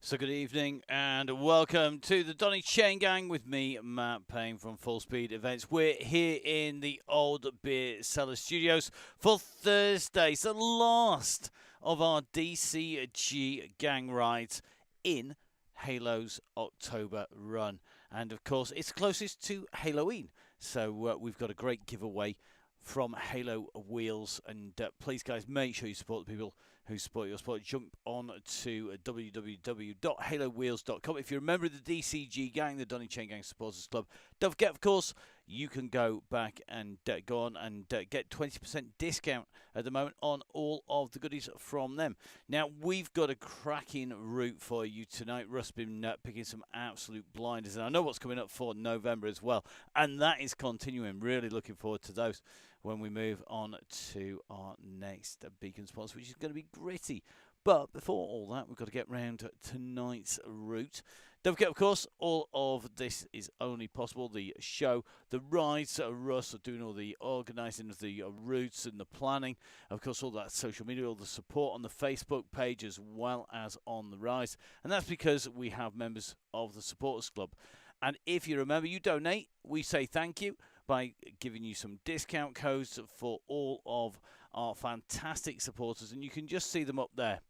So good evening and welcome to the Donny Chaingang with me, Matt Payne from Full Speed Events. We're here in the Old Beer Cellar Studios for Thursday. So last of our DCG gang rides in Halo's October run. And of course, it's closest to Halloween. So we've got a great giveaway from Halo Wheels. And please, guys, make sure you support the people who support your sport. Jump on to www.halowheels.com. If you're a member of the DCG gang, the Donny Chaingang Supporters Club, don't forget, of course, you can go back and go on and get 20% discount at the moment on all of the goodies from them. Now, we've got a cracking route for you tonight. Russ been picking some absolute blinders, and I know what's coming up for November as well, and that is continuing. Really looking forward to those when we move on to our next beacon sponsor, which is going to be Gritty. But before all that, we've got to get round to tonight's route. Don't forget, of course, all of this is only possible. The show, the rides, Russ are doing all the organising of the routes and the planning. Of course, all that social media, all the support on the Facebook page as well as on the rides. And that's because we have members of the Supporters Club. And if you remember, you donate, we say thank you by giving you some discount codes for all of our fantastic supporters. And you can just see them up there.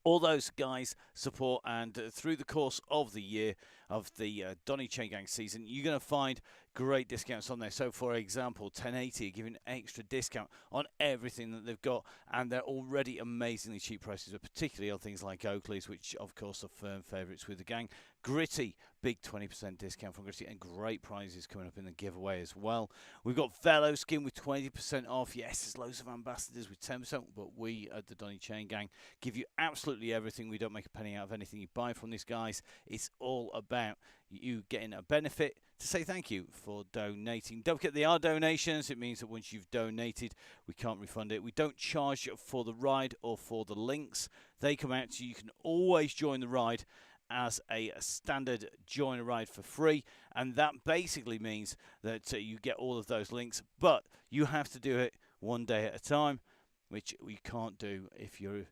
All those guys support, and through the course of the year of the Donny Chaingang season, you're going to find great discounts on there. So, for example, 1080 are giving extra discount on everything that they've got, and they're already amazingly cheap prices, but particularly on things like Oakley's, which, of course, are firm favourites with the gang. Gritty, big 20% discount from Gritty, and great prizes coming up in the giveaway as well. We've got Velo Skin with 20% off. Yes, there's loads of ambassadors with 10%, but we at the Donny Chaingang give you absolutely everything. We don't make a penny out of anything you buy from these guys. It's all about you getting a benefit to say thank you for donating. Don't forget, they are donations. It means that once you've donated, we can't refund it. We don't charge for the ride or for the links. They come out to you. You can always join the ride as a standard join a ride for free, and that basically means that you get all of those links, but you have to do it one day at a time, which we can't do if you're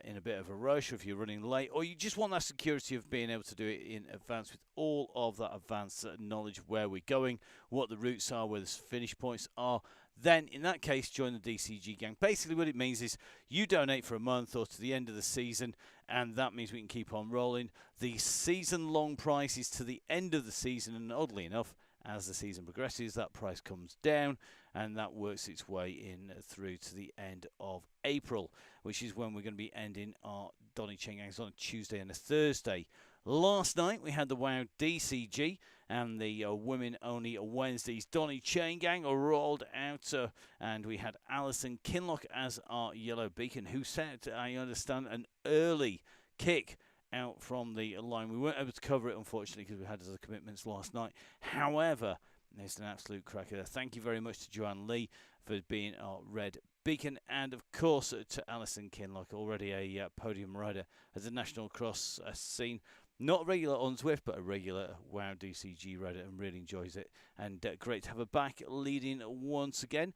in a bit of a rush, or if you're running late, or you just want that security of being able to do it in advance with all of that advanced knowledge of where we're going, what the routes are, where the finish points are. Then in that case, join the DCG gang. Basically what it means is you donate for a month or to the end of the season, and that means we can keep on rolling. The season long price is to the end of the season, and oddly enough, as the season progresses, that price comes down, and that works its way in through to the end of April, which is when we're going to be ending our Donny Chaingangs on a Tuesday and a Thursday. Last night we had the WoW DCG and the women-only Wednesdays Donny Chaingang rolled out, and we had Alison Kinlock as our yellow beacon, who set, I understand, an early kick out from the line. We weren't able to cover it, unfortunately, because we had other commitments last night. However, there's an absolute cracker there. Thank you very much to Joanne Lee for being our red beacon, and of course to Alison Kinlock, already a podium rider at the National Cross scene. Not a regular on Zwift, but a regular WoW DCG rider, and really enjoys it. And great to have her back leading once again.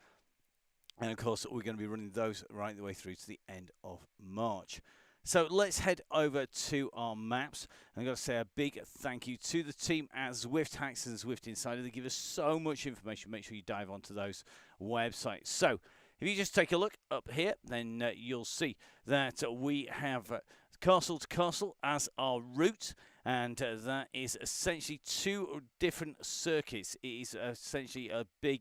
And of course, we're going to be running those right the way through to the end of March. So let's head over to our maps. And I've got to say a big thank you to the team at Zwift Hacks and Zwift Insider. They give us so much information. Make sure you dive onto those websites. So if you just take a look up here, then you'll see that we have Castle to Castle as our route. And that is essentially two different circuits. It is essentially a big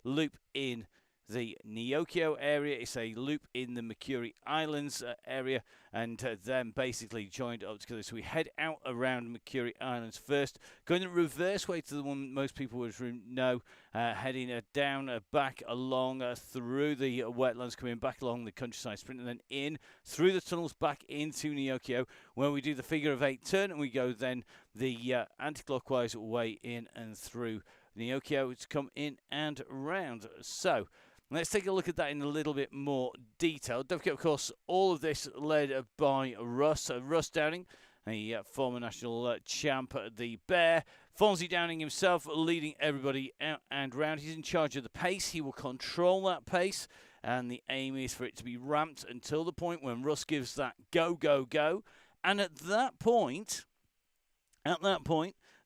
loop in the Neokyo area. It's a loop in the Mercury Islands area, and then basically joined up together. So we head out around Mercury Islands first, going the reverse way to the one most people would know, heading down, back along through the wetlands, coming back along the countryside sprint, and then in through the tunnels back into Neokyo, where we do the figure of 8 turn, and we go then the anti-clockwise way in and through Neokyo to come in and round. So let's take a look at that in a little bit more detail. Don't forget, of course, all of this led by Russ Downing, a former national champ, the Bear. Fonzie Downing himself leading everybody out and round. He's in charge of the pace. He will control that pace, and the aim is for it to be ramped until the point when Russ gives that go, go, go. And at that point,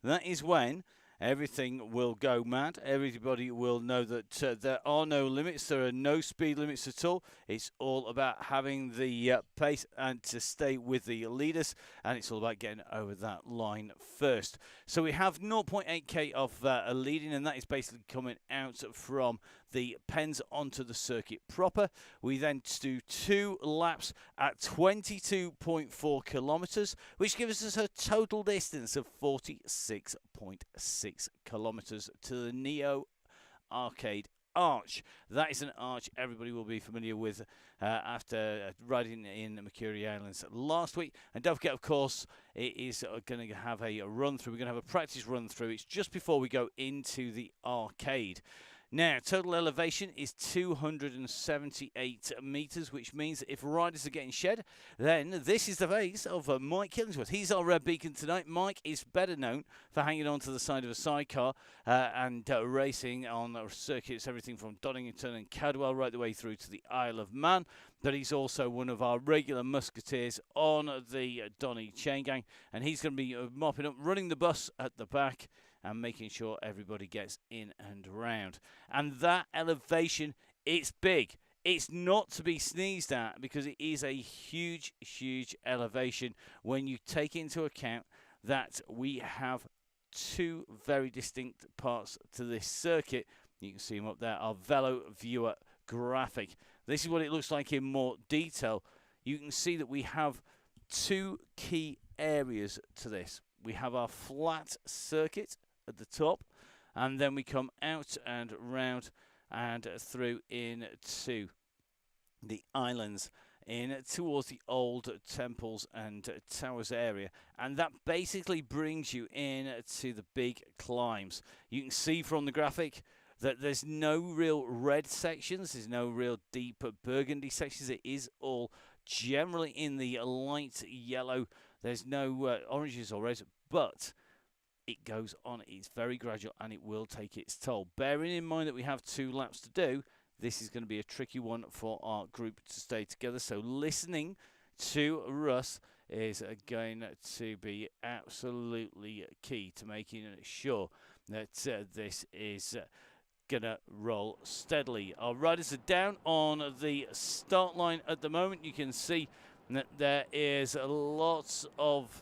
that is when everything will go mad. Everybody will know that there are no limits. There are no speed limits at all. It's all about having the pace and to stay with the leaders. And it's all about getting over that line first. So we have 0.8k of leading, and that is basically coming out from the pens onto the circuit proper. We then do 2 laps at 22.4 kilometers, which gives us a total distance of 46.6 kilometers to the Neo Arcade Arch. That is an arch everybody will be familiar with after riding in the Mercury Islands last week. And don't forget, of course, it is going to have a run through. We're going to have a practice run through. It's just before we go into the arcade. Now, total elevation is 278 metres, which means that if riders are getting shed, then this is the face of Mike Killingsworth. He's our red beacon tonight. Mike is better known for hanging on to the side of a sidecar and racing on circuits, everything from Donington and Cadwell right the way through to the Isle of Man. But he's also one of our regular musketeers on the Donny Chaingang, and he's going to be mopping up, running the bus at the back, and making sure everybody gets in and around. And that elevation, it's big. It's not to be sneezed at because it is a huge, huge elevation when you take into account that we have 2 very distinct parts to this circuit. You can see them up there, our Velo Viewer graphic. This is what it looks like in more detail. You can see that we have 2 key areas to this. We have our flat circuit at the top, and then we come out and round and through into the islands in towards the old temples and towers area, and that basically brings you in to the big climbs. You can see from the graphic that there's no real red sections, there's no real deep burgundy sections. It is all generally in the light yellow. There's no oranges or reds, but it goes on. It's very gradual and it will take its toll. Bearing in mind that we have 2 laps to do, this is going to be a tricky one for our group to stay together. So listening to Russ is going to be absolutely key to making sure that this is going to roll steadily. Our riders are down on the start line at the moment. You can see that there is lots of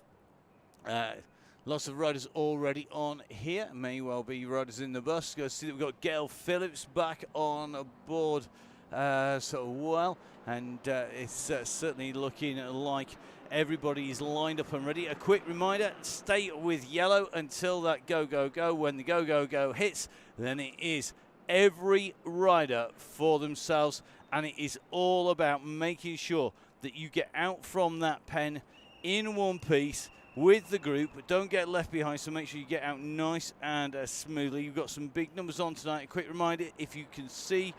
riders already on here. May well be riders in the bus. Go see that we've got Gail Phillips back on board well, and it's certainly looking like everybody is lined up and ready. A quick reminder, stay with yellow until that go, go, go. When the go, go, go hits, then it is every rider for themselves, and it is all about making sure that you get out from that pen in one piece with the group, but don't get left behind, so make sure you get out nice and smoothly. You've got some big numbers on tonight. A quick reminder, if you can see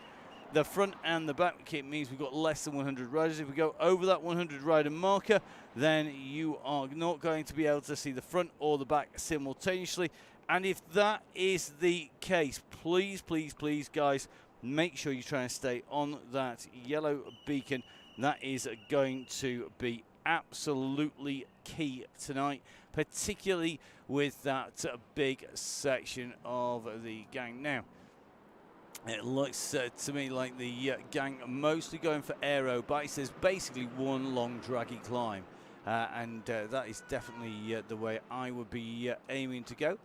the front and the back, it means we've got less than 100 riders. If we go over that 100 rider marker, then you are not going to be able to see the front or the back simultaneously. And if that is the case, please, please, please, guys, make sure you try and stay on that yellow beacon. That is going to be absolutely key tonight, particularly with that big section of the gang. Now, it looks to me like the gang are mostly going for aero bikes. There's basically one long draggy climb, and that is definitely the way I would be aiming to go.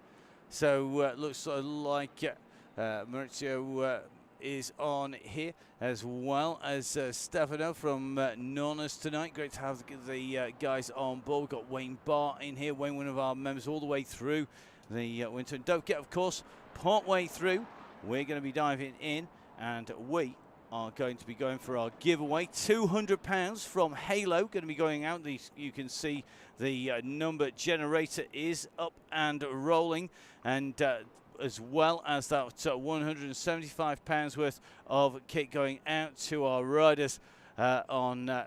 So looks like Maurizio is on here, as well as Stefano from Nonnas tonight. Great to have the guys on board. We've got Wayne Barr in here. Wayne, one of our members all the way through the winter. And don't forget, of course, part way through, we're going to be diving in, and we are going to be going for our giveaway. £200 from Halo going to be going out. You can see the number generator is up and rolling, and as well as that £175 worth of kit going out to our riders on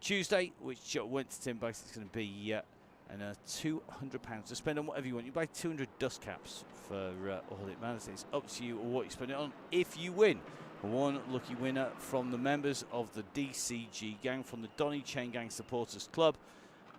Tuesday, which went to Tim Bags. It's going to be £200 to spend on whatever you want. You buy 200 dust caps for all it matters. It's up to you what you spend it on. If you win, one lucky winner from the members of the DCG gang, from the Donny Chaingang Supporters Club,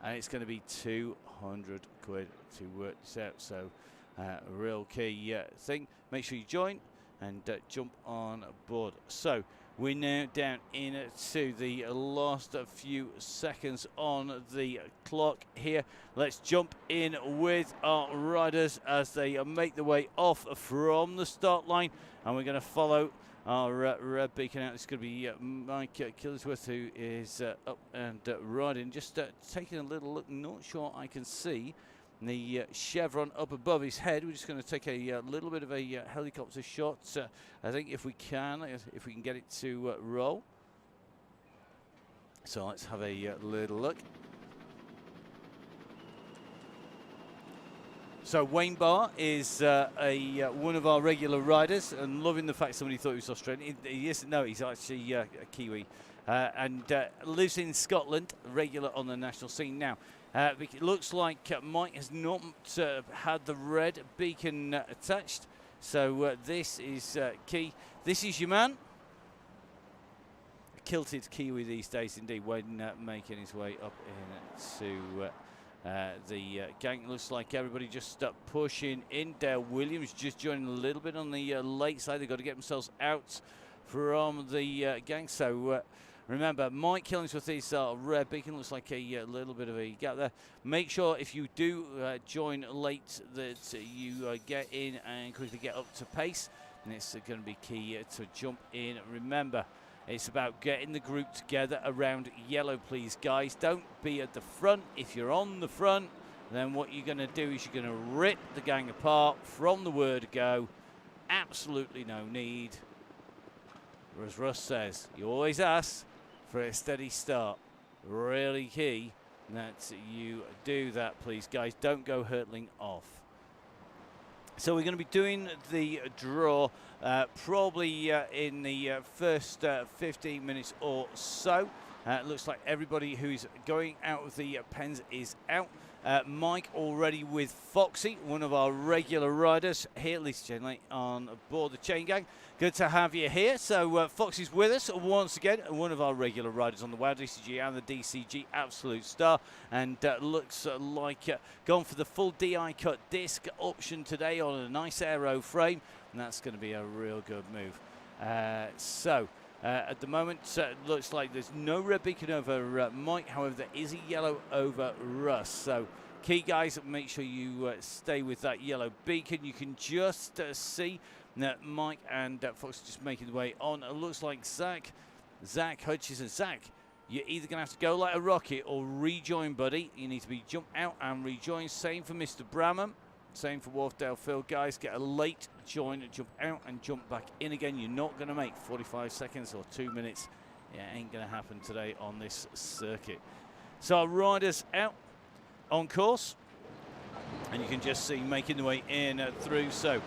and it's going to be 200 quid to work this out. So a real key thing. Make sure you join and jump on board. So we're now down into the last few seconds on the clock here. Let's jump in with our riders as they make their way off from the start line, and we're going to follow our red beacon out. It's going to be Mike Killingsworth, who is up and riding. Just taking a little look, not sure I can see the chevron up above his head. We're just going to take a little bit of a helicopter shot. I think if we can get it to roll. So let's have a little look. So Wayne Barr is one of our regular riders, and loving the fact somebody thought he was Australian. He isn't. No, he's actually a Kiwi, and lives in Scotland, regular on the national scene now. It looks like Mike has not had the red beacon attached, so this is key. This is your man. A kilted Kiwi these days, indeed, when making his way up into the gang. Looks like everybody just pushing in. Dale Williams just joining a little bit on the late side. They've got to get themselves out from the gang. So remember, Mike Killingsworth is red beacon. Looks like a little bit of a gap there. Make sure if you do join late that you get in and quickly get up to pace. And it's going to be key to jump in. Remember, it's about getting the group together around yellow, please, guys. Don't be at the front. If you're on the front, then what you're going to do is you're going to rip the gang apart from the word go. Absolutely no need. As Russ says, you always ask for a steady start. Really key that you do that, please, guys. Don't go hurtling off. So we're going to be doing the draw probably in the first 15 minutes or so. Looks like everybody who's going out of the pens is out. Mike already with Foxy, one of our regular riders here, at least generally on board the Chaingang. Good to have you here. So Foxy's with us once again, one of our regular riders on the WOW DCG and the DCG, absolute star, and looks like gone for the full DI cut disc option today on a nice aero frame, and that's going to be a real good move. At the moment, looks like there's no red beacon over Mike. However, there is a yellow over Russ. So, key guys, make sure you stay with that yellow beacon. You can just see that Mike and Fox are just making the way on. It looks like Zach Hutchison. Zach, you're either going to have to go like a rocket or rejoin, buddy. You need to be jump out and rejoin. Same for Mr. Bramham. Same for Wharfdale Field, guys. Get a late join, jump out and jump back in again. You're not going to make 45 seconds or 2 minutes. Yeah, ain't going to happen today on this circuit. So our riders out on course, and you can just see making the way in through. So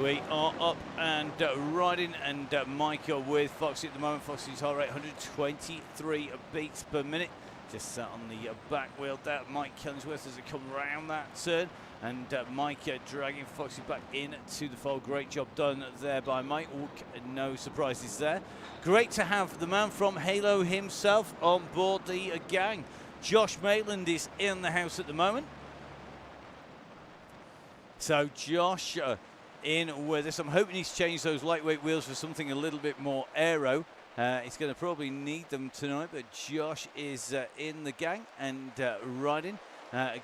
we are up and riding, and Micah with Foxy at the moment. Foxy's heart rate 123 beats per minute. Just sat on the back wheel there. Mike Killingsworth as it come round that turn. And Mike dragging Foxy back into the fold. Great job done there by Mike. No surprises there. Great to have the man from Halo himself on board the gang. Josh Maitland is in the house at the moment. So Josh in with us. I'm hoping he's changed those lightweight wheels for something a little bit more aero. He's going to probably need them tonight, but Josh is in the gang and riding.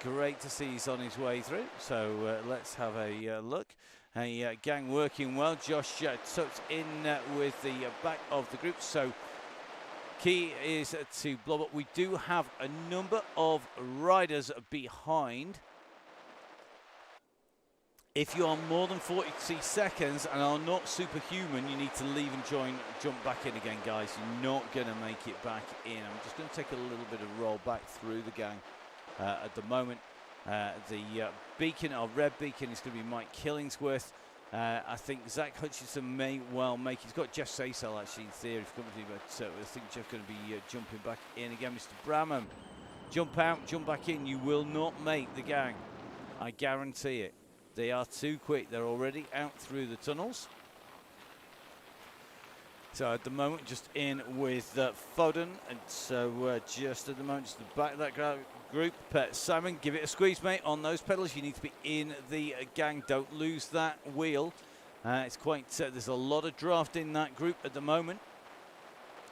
Great to see he's on his way through. So let's have a look. Gang working well. Josh tucked in with the back of the group. So key is to blob up. We do have a number of riders behind. If you are more than 40 seconds and are not superhuman, you need to leave and jump back in again, guys. You're not going to make it back in. I'm just going to take a little bit of roll back through the gang. At the moment, the beacon, our red beacon, is going to be Mike Killingsworth. I think Zach Hutchinson may well make it. He's got Jeff Saysell actually in theory, but I think Jeff's going to be jumping back in again. Mr. Bramham, jump out, jump back in. You will not make the gang. I guarantee it. They are too quick. They're already out through the tunnels. So at the moment, just in with Foden, and so just at the moment, just the back of that group. Simon, give it a squeeze, mate, on those pedals. You need to be in the gang. Don't lose that wheel. It's quite, there's a lot of draft in that group at the moment.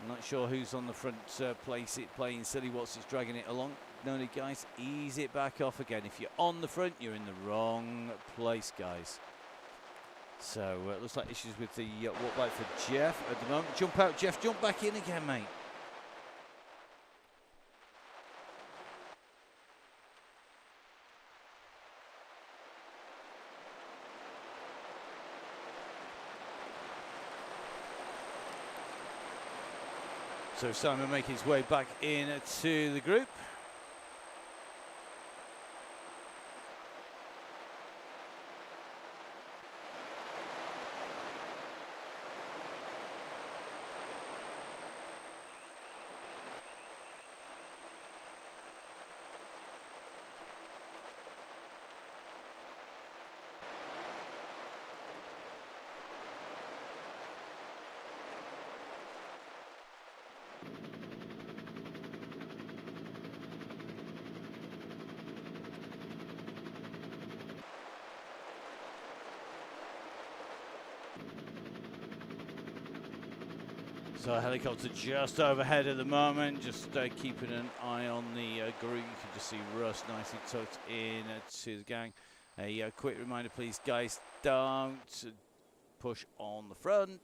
I'm not sure who's on the front playing silly what's it's dragging it along. No, guys, ease it back off again. If you're on the front, you're in the wrong place, guys. So it looks like issues with the walk back for Jeff at the moment. Jump out, Jeff. Jump back in again, mate. So Simon making his way back into the group. So a helicopter just overhead at the moment, just keeping an eye on the group. You can just see Russ nicely tucked in to the gang. A quick reminder, please, guys, don't push on the front.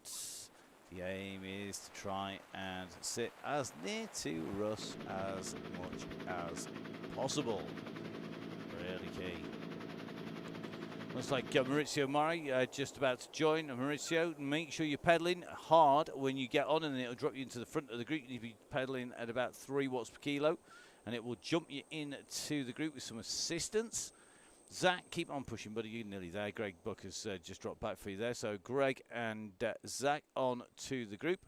The aim is to try and sit as near to Russ as much as possible. Really key. Looks like Maurizio Mari just about to join. Maurizio, make sure you're pedaling hard when you get on, and it'll drop you into the front of the group. You need to be pedaling at about 3 watts per kilo, and it will jump you into the group with some assistance. Zach, keep on pushing, buddy. You're nearly there. Greg Buck has just dropped back for you there. So Greg and Zach on to the group.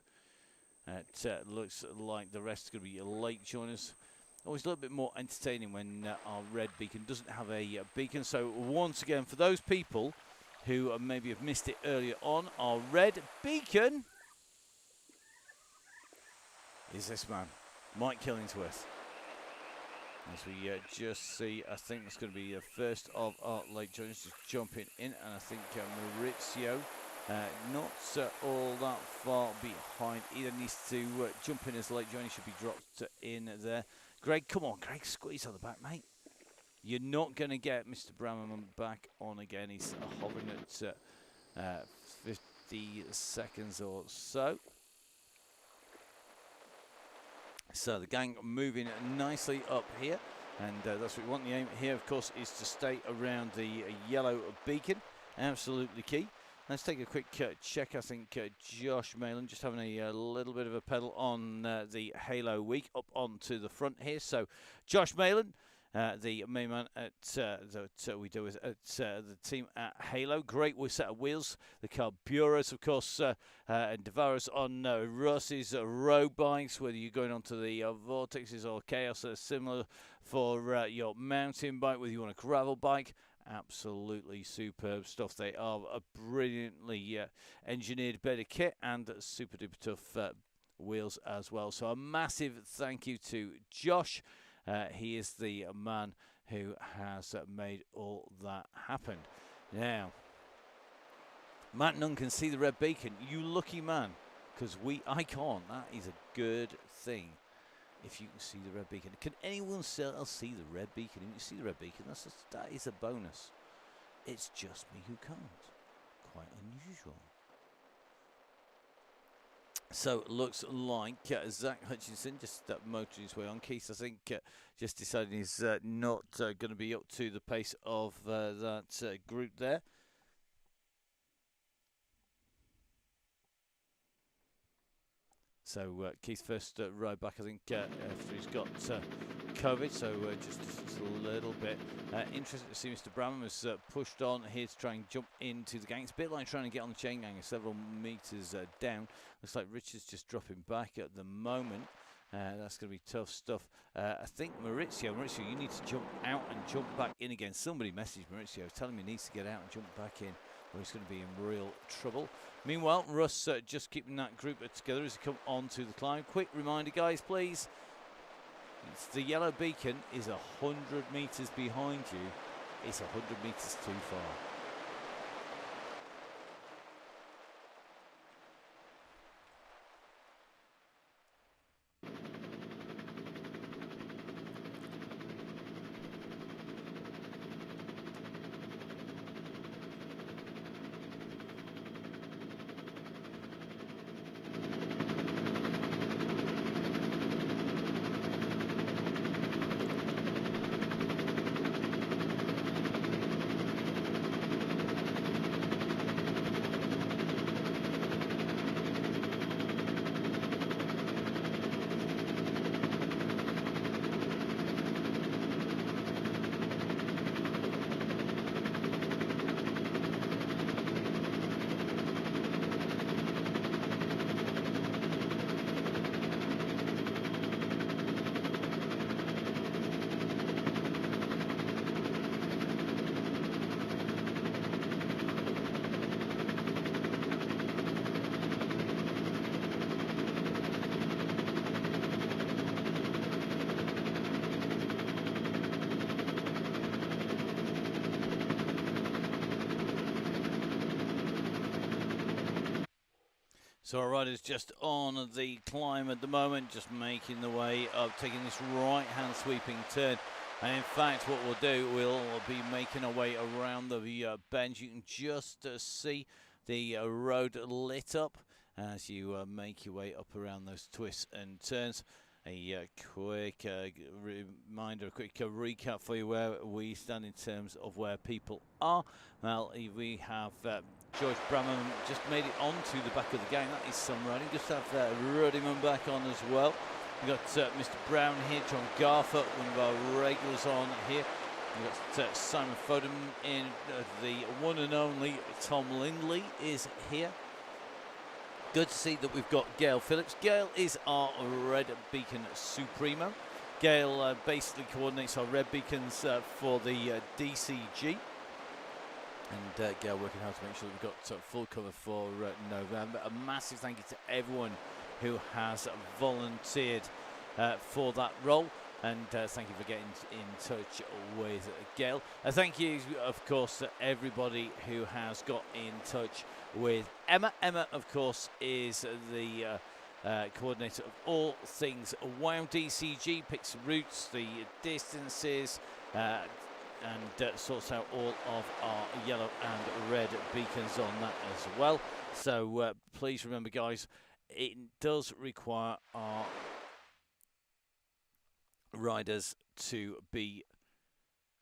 It looks like the rest are going to be late joiners. Always a little bit more entertaining when our red beacon doesn't have a beacon. So once again, for those people who maybe have missed it earlier on, our red beacon is this man, Mike Killingsworth. As we just see, I think it's going to be the first of our late joiners just jumping in, and I think Maurizio not all that far behind either, needs to jump in as late joiner. Should be dropped in there. Greg, come on, Greg, squeeze on the back, mate. You're not going to get Mr. Bramman back on again. He's hovering at 50 seconds or so. So the gang moving nicely up here, and that's what we want. The aim here, of course, is to stay around the yellow beacon. Absolutely key. Let's take a quick check. I think Josh Malin just having a little bit of a pedal on the Halo week up onto the front here. So Josh Malin, the main man at that we do with at the team at Halo. Great set of wheels. The carburetors, of course, and Devaris on Russ's road bikes, whether you're going onto the Vortexes or Chaos, similar for your mountain bike, whether you want a gravel bike. Absolutely superb stuff. They are a brilliantly engineered bit of kit and super duper tough wheels as well. So a massive thank you to Josh. He is the man who has made all that happen. Now, Matt Nunn can see the red beacon. You lucky man, because I can't. That is a good thing. If you can see the red beacon. Can anyone else see the red beacon? If you see the red beacon, that is a bonus. It's just me who can't. Quite unusual. So it looks like Zach Hutchinson just motoring his way on. Keith, I think, just deciding he's not going to be up to the pace of that group there. So Keith's first ride back, I think, after he's got COVID, so just a little bit interesting to see Mr. Bramham has pushed on here to try and jump into the gang. It's a bit like trying to get on the Chaingang several metres down. Looks like Richard's just dropping back at the moment. That's going to be tough stuff. I think Maurizio, you need to jump out and jump back in again. Somebody messaged Maurizio telling me he needs to get out and jump back in, or he's going to be in real trouble. Meanwhile, Russ just keeping that group together as he come on to the climb. Quick reminder, guys, please. The yellow beacon is 100 metres behind you. It's 100 metres too far. So our rider's just on the climb at the moment, just making the way up, taking this right-hand sweeping turn. And in fact, what we'll do, we'll be making our way around the bend. You can just see the road lit up as you make your way up around those twists and turns. A quick reminder, a quick recap for you where we stand in terms of where people are. Well, we have George Bramham just made it onto the back of the gang. That is some riding. Just have Ruddyman back on as well. We've got Mr. Brown here, John Garfer, one of our regulars on here. We've got Simon Foden in, the one and only Tom Lindley is here. Good to see that we've got Gail Phillips. Gail is our Red Beacon Supremo. Gail basically coordinates our Red Beacons for the DCG. And Gail working hard to make sure that we've got full cover for November. A massive thank you to everyone who has volunteered for that role. And thank you for getting in touch with Gail. Thank you, of course, to everybody who has got in touch with Emma. Emma, of course, is the coordinator of all things WOW DCG, picks the routes, the distances, and sorts out all of our yellow and red beacons on that as well. So please remember, guys, it does require our riders to be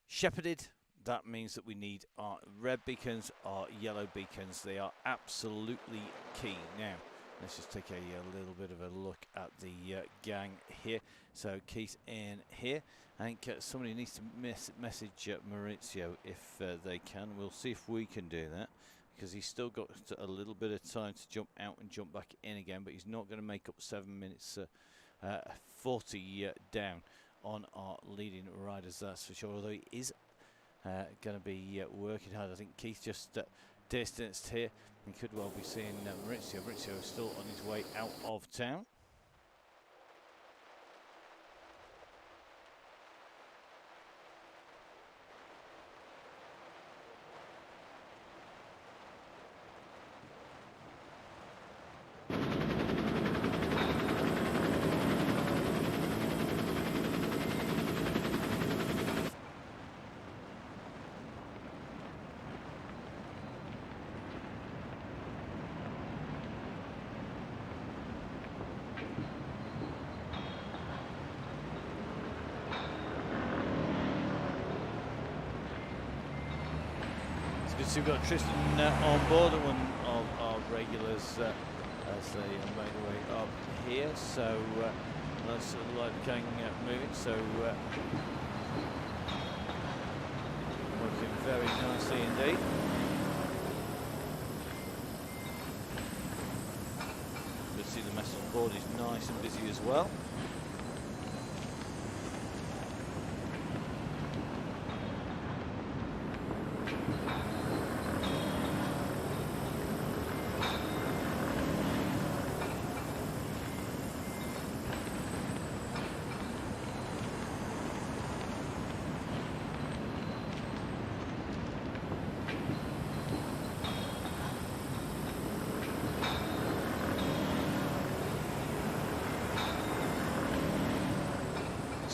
shepherded. That means that we need our red beacons, our yellow beacons. They are absolutely key. Now, let's just take a little bit of a look at the gang here. So Keith in here. I think somebody needs to message Maurizio if they can. We'll see if we can do that, because he's still got a little bit of time to jump out and jump back in again, but he's not going to make up 7 minutes 40 down on our leading riders, that's for sure, although he is going to be working hard. I think Keith just distanced here. We could well be seeing Maurizio. Maurizio is still on his way out of town. So we've got Tristan on board, one of our regulars as they made their way up here. So that's like getting moving. So working very nicely indeed. Good to see the mess on board is nice and busy as well.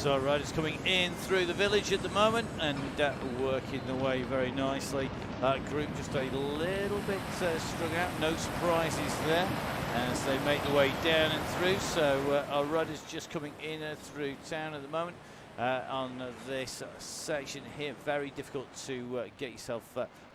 So riders coming in through the village at the moment and working the way very nicely. Group just a little bit strung out, no surprises there as they make the way down and through. So our riders just coming in through town at the moment on this section here. Very difficult to get yourself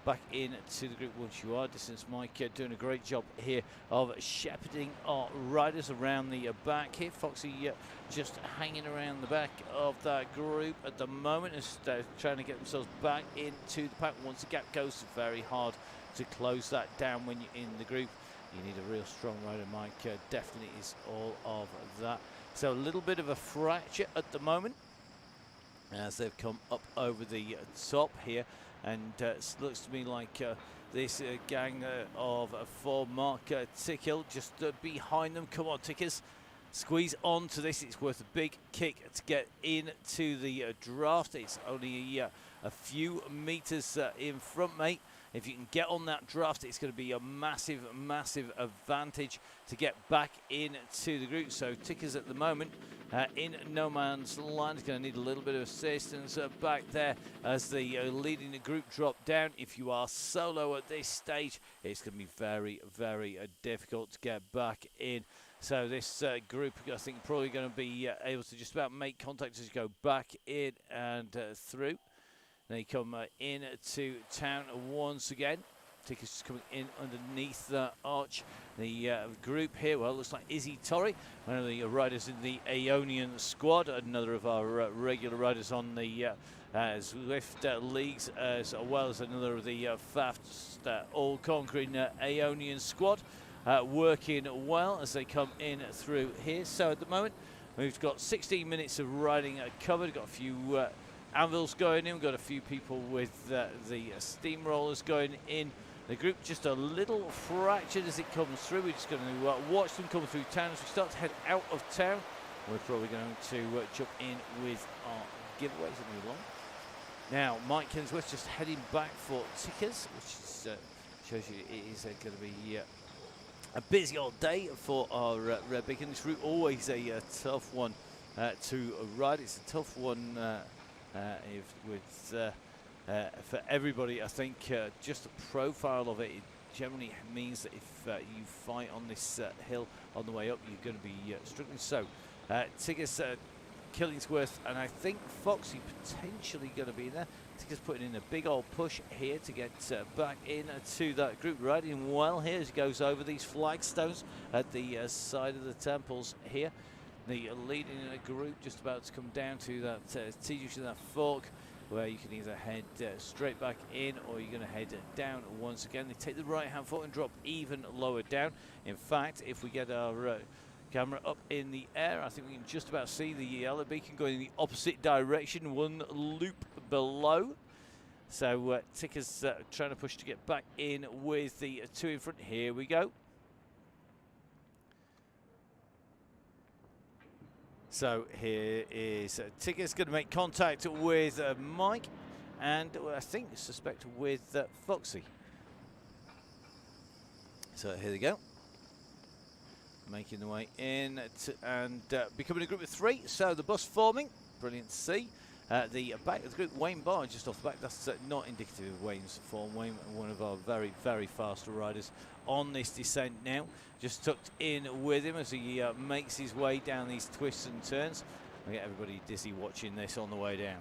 back into the group once you are. Distance Mike doing a great job here of shepherding our riders around the back here. Foxy just hanging around the back of that group at the moment as they're trying to get themselves back into the pack. Once the gap goes, it's very hard to close that down when you're in the group. You need a real strong rider. Mike definitely is all of that. So a little bit of a fracture at the moment as they've come up over the top here, and it looks to me like this gang of 4 Mark Tickhill just behind them. Come on, Tickers, squeeze onto this. It's worth a big kick to get into the draft. It's only a few meters in front, mate. If you can get on that draft, it's going to be a massive, massive advantage to get back into the group. So Tickers at the moment in no man's land is going to need a little bit of assistance back there as the leading the group drop down. If you are solo at this stage, it's going to be very, very difficult to get back in. So this group, I think, probably going to be able to just about make contact as you go back in and through. They come into town once again. Tickets just coming in underneath the arch. The group here, well, looks like Izzy Torrey, one of the riders in the Aeonian squad, another of our regular riders on the Zwift leagues, as well as another of the fast all-conquering Aeonian squad, working well as they come in through here. So at the moment, we've got 16 minutes of riding covered. Got a few anvils going in. We've got a few people with the steamrollers going in. The group just a little fractured as it comes through. We're just going to watch them come through town. As we start to head out of town, we're probably going to jump in with our giveaways and move along. Now, Mike Kinsworth just heading back for Tickers, which is, shows you it is going to be a busy old day for our Red Beacon. This route always a tough one to ride. It's a tough one for everybody. I think just the profile of it generally means that if you fight on this hill on the way up, you're going to be struggling. So Tickers, Killingsworth, and I think Foxy potentially going to be there. Tickers putting in a big old push here to get back into that group, riding well here as he goes over these flagstones at the side of the temples here. The leading group just about to come down to that T-junction, that fork, where you can either head straight back in or you're going to head down once again. They take the right hand foot and drop even lower down. In fact, if we get our camera up in the air, I think we can just about see the yellow beacon going in the opposite direction, one loop below. So Tickers trying to push to get back in with the 2 in front. Here we go. So here is Tickers going to make contact with Mike, and I think suspect with Foxy. So here they go, making the way in and becoming a group of 3. So the bus forming, brilliant to see. The back of the group, Wayne Barr just off the back. That's not indicative of Wayne's form. Wayne, one of our very, very fast riders on this descent now, just tucked in with him as he makes his way down these twists and turns. I get everybody dizzy watching this on the way down.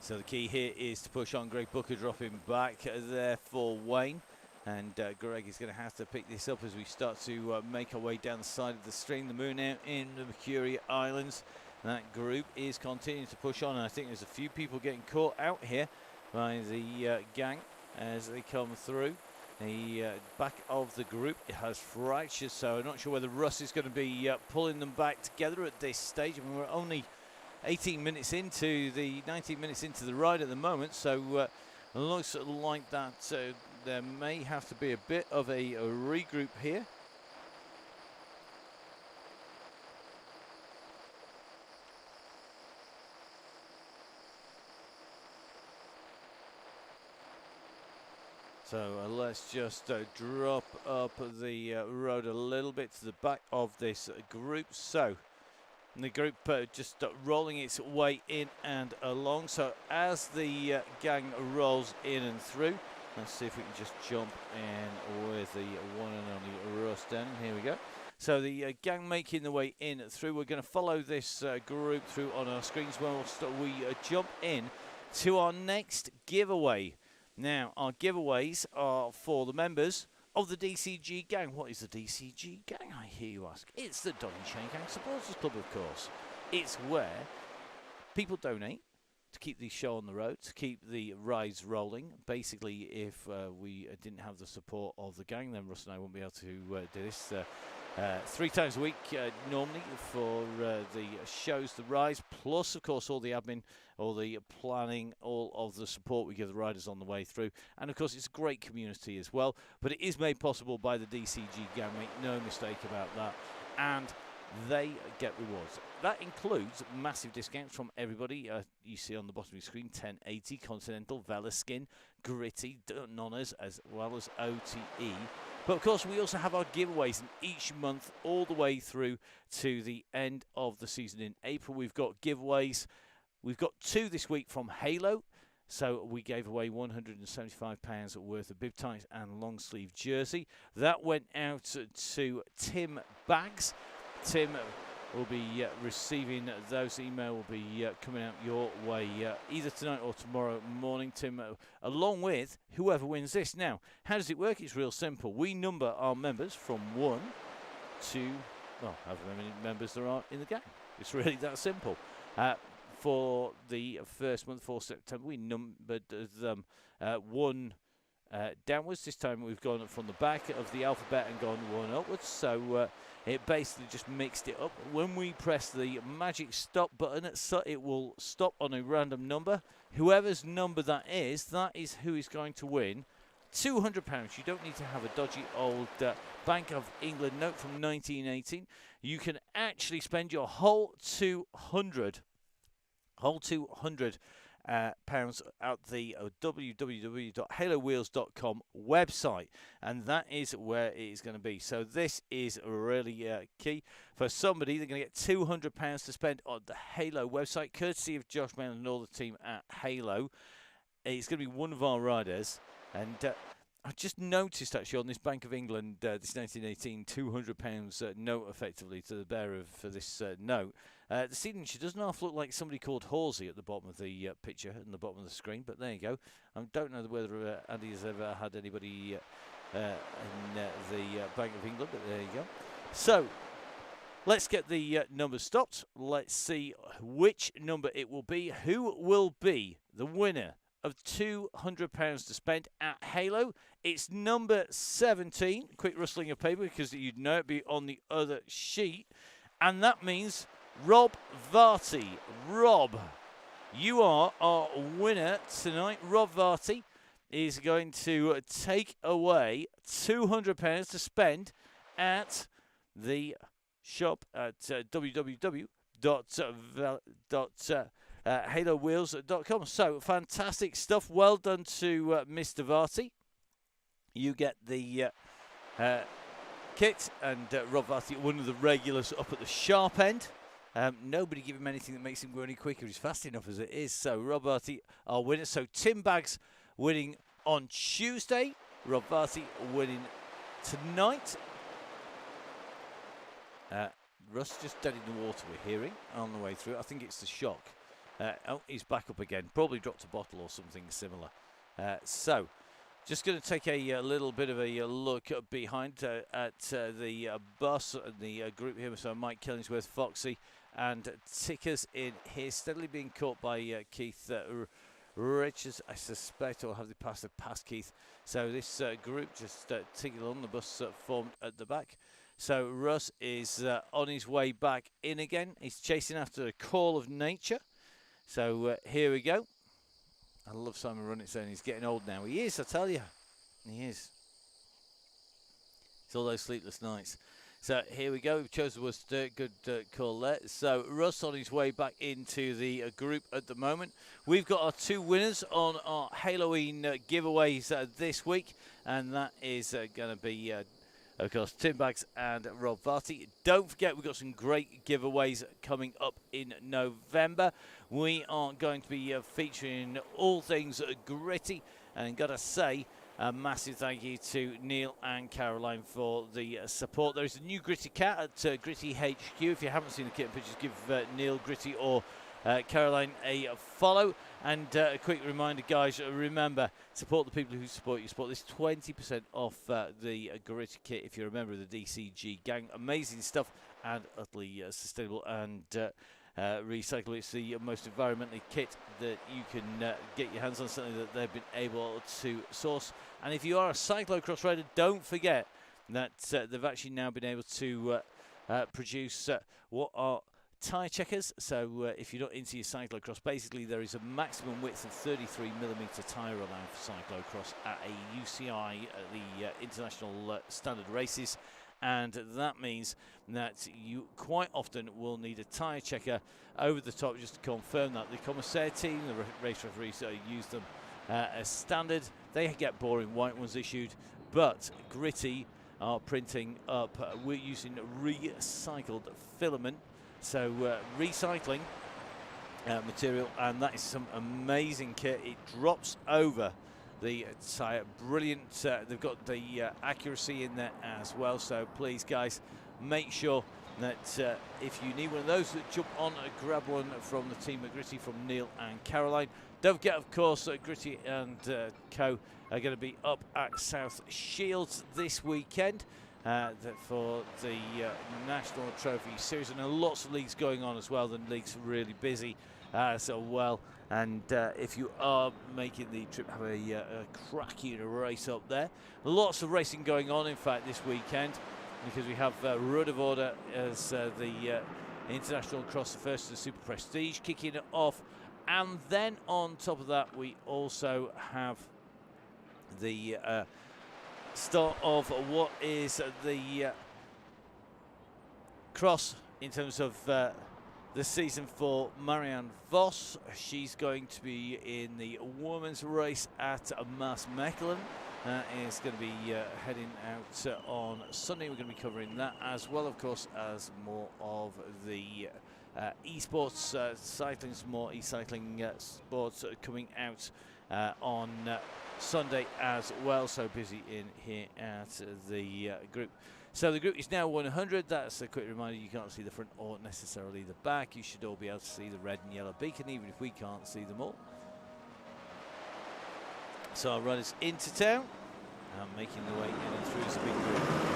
So the key here is to push on. Greg Booker dropping back there for Wayne. And Greg is going to have to pick this up as we start to make our way down the side of the stream. The moon out in the Mercury Islands. That group is continuing to push on. And I think there's a few people getting caught out here by the gang as they come through. The back of the group has fractures, so I'm not sure whether Russ is going to be pulling them back together at this stage. I mean, we're only 19 minutes into the ride at the moment, so it looks like that there may have to be a bit of a regroup here. So let's just drop up the road a little bit to the back of this group. So the group just rolling its way in and along. So as the gang rolls in and through, let's see if we can just jump in with the one and only Russ Denny. Here we go. So the gang making the way in through. We're going to follow this group through on our screens when we jump in to our next giveaway. Now, our giveaways are for the members of the DCG gang. What is the DCG gang, I hear you ask? It's the Donny Chaingang Supporters Club, of course. It's where people donate to keep the show on the road, to keep the rides rolling. Basically, if we didn't have the support of the gang, then Russ and I wouldn't be able to do this 3 times a week normally for the shows, the rides, plus, of course, all the admin, all the planning, all of the support we give the riders on the way through. And, of course, it's a great community as well. But it is made possible by the DCG gang, make no mistake about that. And they get rewards. That includes massive discounts from everybody. You see on the bottom of your screen, 1080, Continental, Velaskin, Gritty, Nonners, as well as OTE. But, of course, we also have our giveaways each month all the way through to the end of the season. In April, we've got giveaways. We've got 2 this week from Halo. So we gave away £175 worth of bib ties and long sleeve jersey. That went out to Tim Baggs. Tim will be receiving those. Email will be coming out your way either tonight or tomorrow morning, Tim, along with whoever wins this. Now, how does it work? It's real simple. We number our members from 1 to, well, however many members there are in the gang. It's really that simple. For the first month, for September, we numbered them 1 downwards. This time we've gone from the back of the alphabet and gone 1 upwards. So it basically just mixed it up. When we press the magic stop button, it will stop on a random number. Whoever's number that is who is going to win £200. You don't need to have a dodgy old Bank of England note from 1918. You can actually spend your whole 200 pounds at the www.halowheels.com website, and that is where it is going to be. So this is really key for somebody. They're going to get £200 to spend on the Halo website, courtesy of Josh Mann and all the team at Halo. It's going to be one of our riders, and I just noticed actually on this Bank of England, this 1918 £200 note effectively to the bearer for this note. The signature doesn't half look like somebody called Halsey at the bottom of the picture and the bottom of the screen, but there you go. I don't know whether Andy has ever had anybody in the Bank of England, but there you go. So let's get the numbers stopped. Let's see which number it will be. Who will be the winner of £200 to spend at Halo? It's number 17. Quick rustling of paper because you'd know it'd be on the other sheet. And that means Rob Varty. Rob, you are our winner tonight. Rob Varty is going to take away £200 to spend at the shop at www.halowheels.com. So fantastic stuff. Well done to Mr. Varty. You get the kit, and Rob Varty, one of the regulars up at the sharp end. Nobody give him anything that makes him go any quicker. He's fast enough as it is. So Rob Varty, our winner. So Tim Baggs winning on Tuesday. Rob Varty winning tonight. Russ just dead in the water, we're hearing, on the way through. I think it's the shock. Oh, he's back up again. Probably dropped a bottle or something similar. So, just going to take a little bit of a look behind at the bus and the group here. So Mike Killingsworth, Foxy, and Tickers in here, steadily being caught by Keith Richards, I suspect, or have they passed Keith. So this group just ticking along. The bus formed at the back. So Russ is on his way back in again. He's chasing after the call of nature. So here we go. I love Simon Runnett saying he's getting old now. He is, I tell you. He is. It's all those sleepless nights. So here we go. We've chosen Worcester. Good call there. So Russ on his way back into the group at the moment. We've got our 2 winners on our Halloween giveaways this week, and that is going to be, of course, Tim Baggs and Rob Varty. Don't forget, we've got some great giveaways coming up in November. We are going to be featuring all things gritty, and got to say, a massive thank you to Neil and Caroline for the support. There is a new Gritty cat at Gritty HQ. If you haven't seen the kit pictures, give Neil, Gritty, or Caroline a follow. And a quick reminder, guys, remember, support the people who support you. Support this 20% off the Gritty kit if you're a member of the DCG gang. Amazing stuff and utterly sustainable and recyclable. It's the most environmentally kit that you can get your hands on, something that they've been able to source. And if you are a cyclocross rider, don't forget that they've actually now been able to produce what are tyre checkers. So if you're not into your cyclocross, basically there is a maximum width of 33mm tyre allowed for cyclocross at a UCI at the International Standard Races. And that means that you quite often will need a tyre checker over the top just to confirm that. The commissaire team, the race referees use them as standard. They get boring white ones issued, but Gritty are printing up. We're using recycled filament, so recycling material, and that is some amazing kit. It drops over the tyre, brilliant. They've got the accuracy in there as well, so please guys, make sure that if you need one of those, jump on and grab one from the team at Gritty, from Neil and Caroline. Don't forget, of course, Gritty and Co are going to be up at South Shields this weekend for the National Trophy Series, and there are lots of leagues going on as well. The league's really busy so well. And if you are making the trip, have a cracking race up there. Lots of racing going on, in fact, this weekend, because we have Road of Order as the International Cross, the first of the Super Prestige, kicking it off. And then on top of that, we also have the start of what is the cross in terms of the season for Marianne Vos. She's going to be in the women's race at Maas Mechelen. Is going to be heading out on Sunday. We're going to be covering that, as well, of course, as more of the esports cycling, some more e-cycling sports coming out on Sunday as well. So busy in here at the group. So the group is now 100. That's a quick reminder, you can't see the front or necessarily the back. You should all be able to see the red and yellow beacon, even if we can't see them all. So our runners into town and making their way in and through the big group.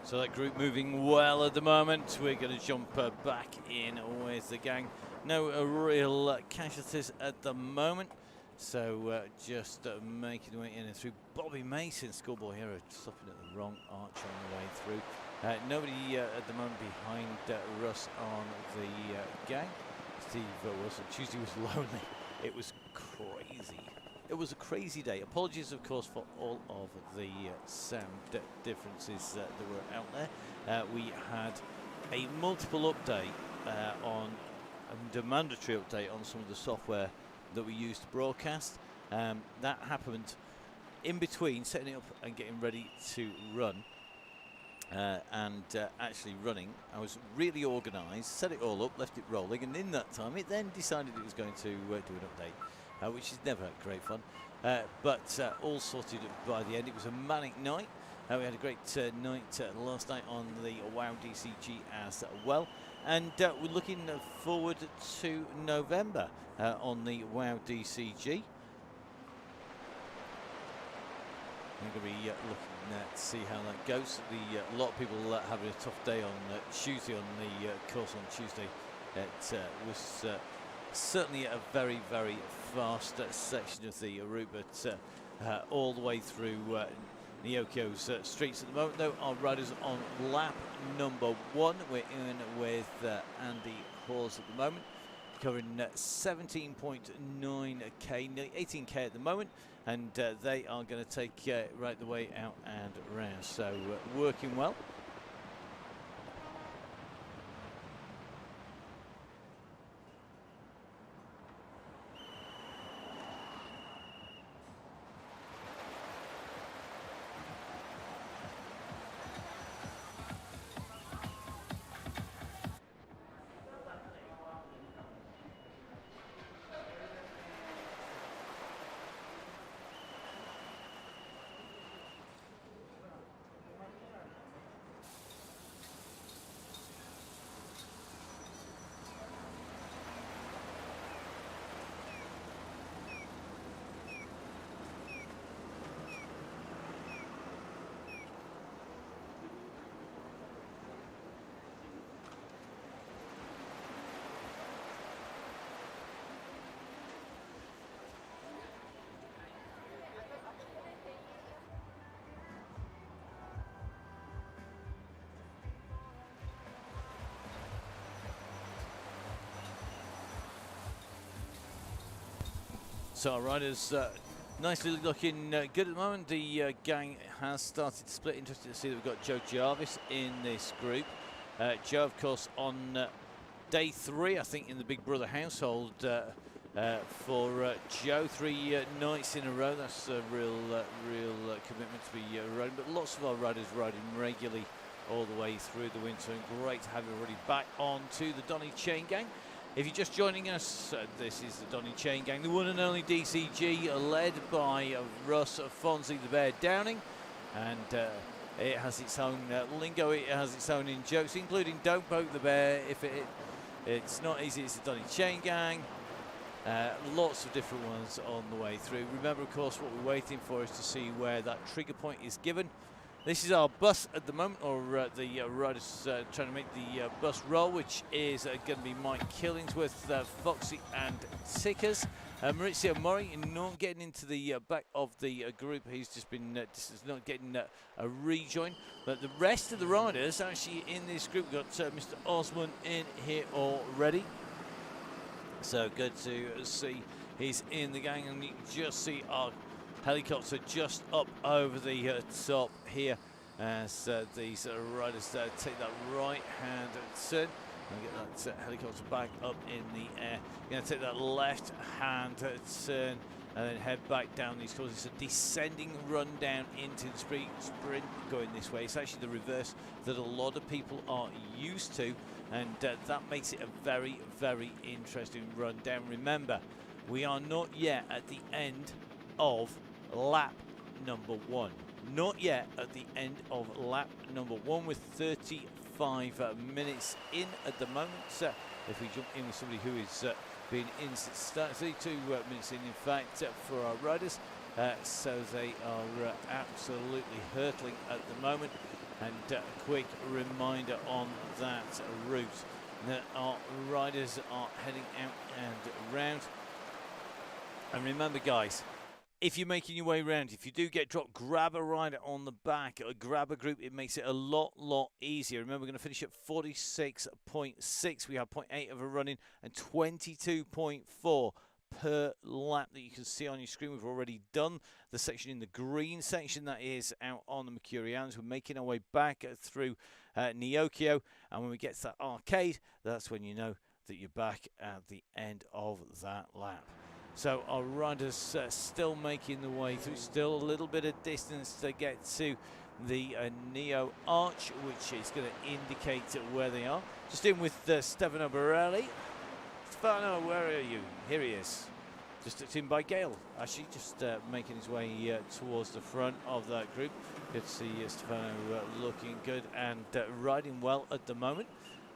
So that group moving well at the moment. We're going to jump back in with the gang. No real casualties at the moment. So just making the way in and through. Bobby Mason, schoolboy hero, stopping at the wrong arch on the way through. Nobody at the moment behind Russ on the gang. Steve Wilson. Tuesday was lonely. It was crazy. It was a crazy day. Apologies, of course, for all of the sound differences that were out there. We had a multiple update and a mandatory update on some of the software that we used to broadcast. That happened in between setting it up and getting ready to run. And actually running, I was really organised, set it all up, left it rolling, and in that time it then decided it was going to do an update, which is never great fun, but all sorted by the end. It was a manic night. We had a great night last night on the WoW DCG as well, and we're looking forward to November on the WoW DCG. I'm going to be looking to see how that goes. A lot of people having a tough day on Tuesday, on the course on Tuesday. It was certainly a very, very fast section of the route, but all the way through Nyokyo's streets at the moment, though. Our riders on lap number 1. We're in with Andy Hawes at the moment, covering 17.9k, nearly 18k at the moment, and they are going to take right the way out and around. So working well. So our riders nicely looking good at the moment. The gang has started to split. Interesting to see that we've got Joe Jarvis in this group. Joe, of course, on day 3, I think, in the Big Brother household for Joe. 3 nights in a row. That's a real commitment to be riding. But lots of our riders riding regularly all the way through the winter. And great to have everybody back on to the Donny Chaingang. If you're just joining us, this is the Donny Chaingang, the one and only DCG, led by Russ Fonzie the Bear Downing, and it has its own lingo, it has its own in jokes, including "Don't poke the bear." If it's not easy, it's the Donny Chaingang. Lots of different ones on the way through. Remember, of course, what we're waiting for is to see where that trigger point is given. This is our bus at the moment, or the riders trying to make the bus roll, which is going to be Mike Killingsworth, Foxy and Tickers. Maurizio Mori not getting into the back of the group. He's just been not getting a rejoin. But the rest of the riders actually in this group, we've got Mr. Osman in here already. So good to see he's in the gang, and you can just see our helicopter just up over the top here as these riders take that right hand turn and get that helicopter back up in the air. You're going to take that left hand turn and then head back down these courses. It's a descending run down into the sprint going this way. It's actually the reverse that a lot of people are used to, and that makes it a very, very interesting run down. Remember, we are not yet at the end of lap number 1. Not yet at the end of lap number 1 with 35 minutes in at the moment. If we jump in with somebody who is been in since the start, 32 minutes in fact for our riders. so they are absolutely hurtling at the moment. And a quick reminder on that route that our riders are heading out and round. And remember, guys, if you're making your way around, if you do get dropped, grab a rider on the back, or grab a group. It makes it a lot easier. Remember, we're going to finish at 46.6. We have 0.8 of a run-in and 22.4 per lap that you can see on your screen. We've already done the section in the green section that is out on the Mercury Islands. We're making our way back through Neokyo, and when we get to that arcade, that's when you know that you're back at the end of that lap. So our riders still making the way through, still a little bit of distance to get to the Neo Arch, which is going to indicate where they are. Just in with Stefano Borelli. Stefano, where are you? Here he is. Just tucked in by Gale, actually, just making his way towards the front of that group. Good to see Stefano looking good and riding well at the moment.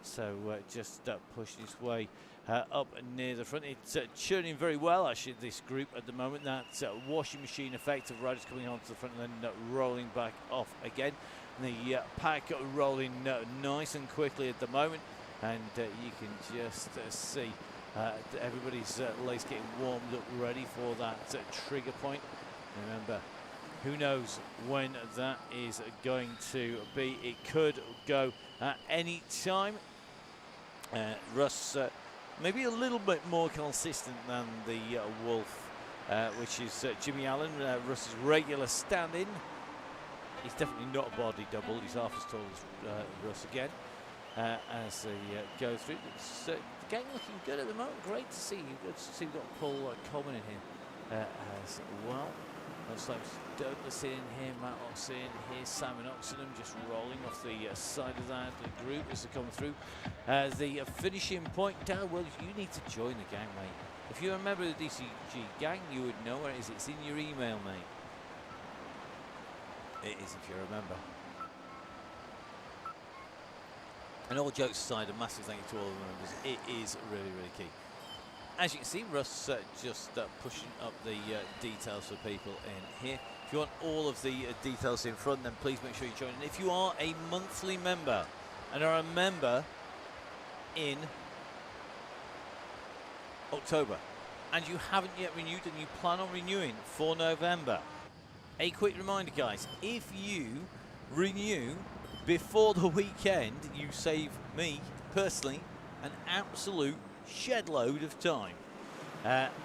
So just pushing his way up near the front. It's churning very well, actually, this group at the moment. That washing machine effect of riders coming onto the front and then rolling back off again. And the pack rolling nice and quickly at the moment. And you can just see everybody's legs getting warmed up, ready for that trigger point. Remember, who knows when that is going to be. It could go at any time. Russ, maybe a little bit more consistent than the Wolf, which is Jimmy Allen, Russ's regular stand-in. He's definitely not a body double. He's half as tall as Russ again. As they go through. It's getting looking good at the moment. Great to see. Good to see we've got Paul Coleman in here as well. Looks like Douglas in here, Matt Oxen in here, Simon Oxenham just rolling off the side of that group as they come through. The finishing point, Darryl Wills, you need to join the gang, mate. If you're a member of the DCG gang, you would know where it is. It's in your email, mate. It is if you're a member. And all jokes aside, a massive thank you to all the members. It is really key. As you can see, Russ just pushing up the details for people in here. If you want all of the details in front, then please make sure you join. And if you are a monthly member and are a member in October and you haven't yet renewed and you plan on renewing for November, a quick reminder, guys, if you renew before the weekend, you save me, personally, an absolute shed load of time.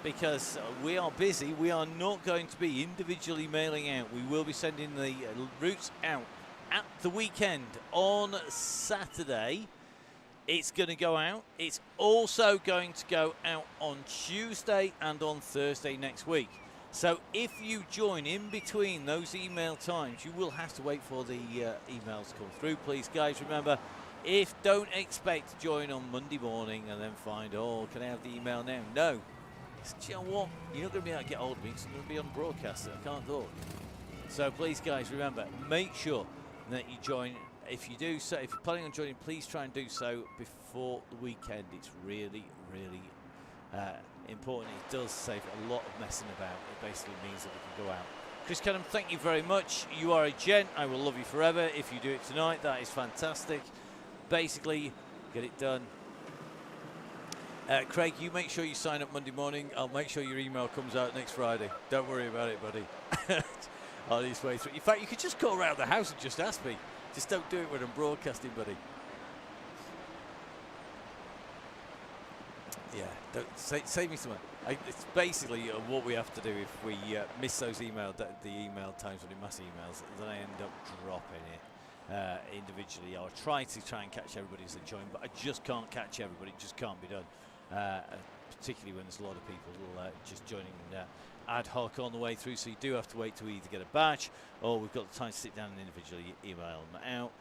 Because we are busy, we are not going to be individually mailing out. We will be sending the routes out at the weekend on Saturday. It's going to go out. It's also going to go out on Tuesday and on Thursday next week. So if you join in between those email times, you will have to wait for the emails to come through. Please, guys, remember, don't expect to join on Monday morning and then find, oh, can I have the email now? No. You know what? You're not going to be able to get hold of me because I'm going to be on broadcast. I can't talk. So please, guys, remember, make sure that you join. If you do so, if you're planning on joining, please try and do so before the weekend. It's really important. It does save a lot of messing about. It basically means that we can go out. Chris Canham, thank you very much. You are a gent. I will love you forever. If you do it tonight, that is fantastic. Basically, get it done. Craig, you make sure you sign up Monday morning. I'll make sure your email comes out next Friday. Don't worry about it, buddy. On his way through. In fact, you could just go around the house and just ask me. Just don't do it when I'm broadcasting, buddy. Yeah, don't save me some money. It's basically what we have to do if we miss those the email times when we mass emails, then I end up dropping it individually. I'll try and catch everybody as they join, but I just can't catch everybody. It just can't be done, particularly when there's a lot of people just joining ad hoc on the way through, so you do have to wait to either get a batch or we've got the time to sit down and individually email them out.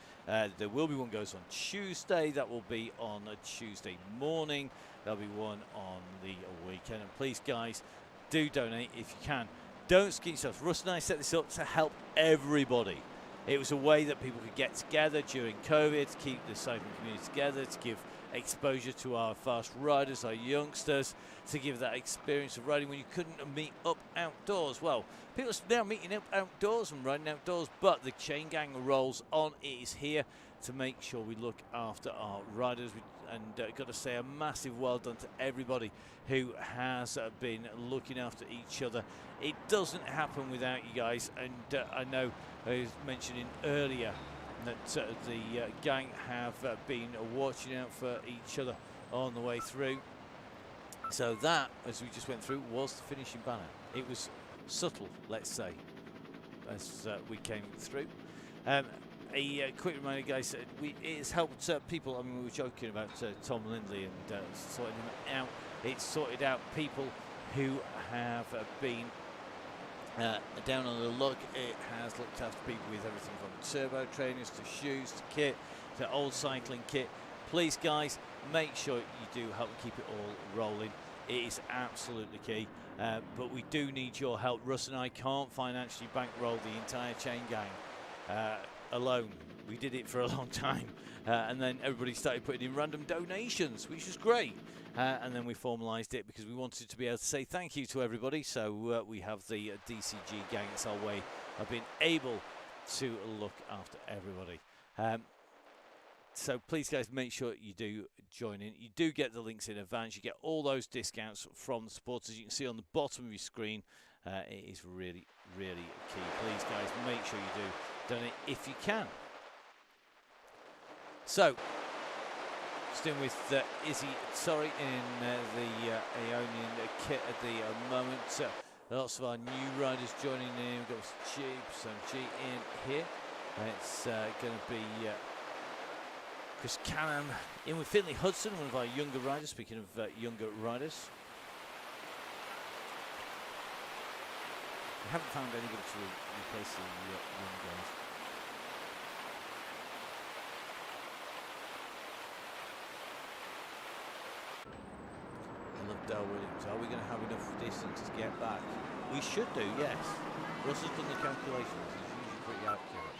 There will be one goes on Tuesday. That will be on a Tuesday morning. There'll be one on the weekend. And please, guys, do donate if you can. Don't skin yourself. Russ and I set this up to help everybody. It was a way that people could get together during COVID, to keep the cycling community together, to give exposure to our fast riders, our youngsters, to give that experience of riding when you couldn't meet up outdoors. Well, people are now meeting up outdoors and riding outdoors, but the Chaingang rolls on. It is here to make sure we look after our riders. And got to say a massive well done to everybody who has been looking after each other. It doesn't happen without you guys, and I know I was mentioning earlier that the gang have been watching out for each other on the way through. So that, as we just went through, was the finishing banner. It was subtle, let's say, as we came through. A quick reminder, guys, it's helped people. I mean, we were joking about Tom Lindley and sorting him out. It's sorted out people who have been down on the luck. It has looked after people with everything from turbo trainers to shoes to kit to old cycling kit. Please, guys, make sure you do help keep it all rolling. It is absolutely key. But we do need your help. Russ and I can't financially bankroll the entire Chaingang alone. We did it for a long time, and then everybody started putting in random donations, which was great, and then we formalised it because we wanted to be able to say thank you to everybody. So we have the DCG gang. It's our way of being able to look after everybody. So please, guys, make sure you do join in. You do get the links in advance. You get all those discounts from the supporters. You can see on the bottom of your screen. It is really, really key. Please, guys, make sure you do donate if you can. So, staying with Izzy Torrey in the Aeonian kit at the moment. Lots of our new riders joining in. We've got some G in here. It's going to be Chris Canham in with Finley Hudson, one of our younger riders. Speaking of younger riders, we haven't found anybody to replace the young guys. I love Dale Williams. Are we going to have enough distance to get back? We should do, yes. Russ has done the calculations. He's usually pretty accurate.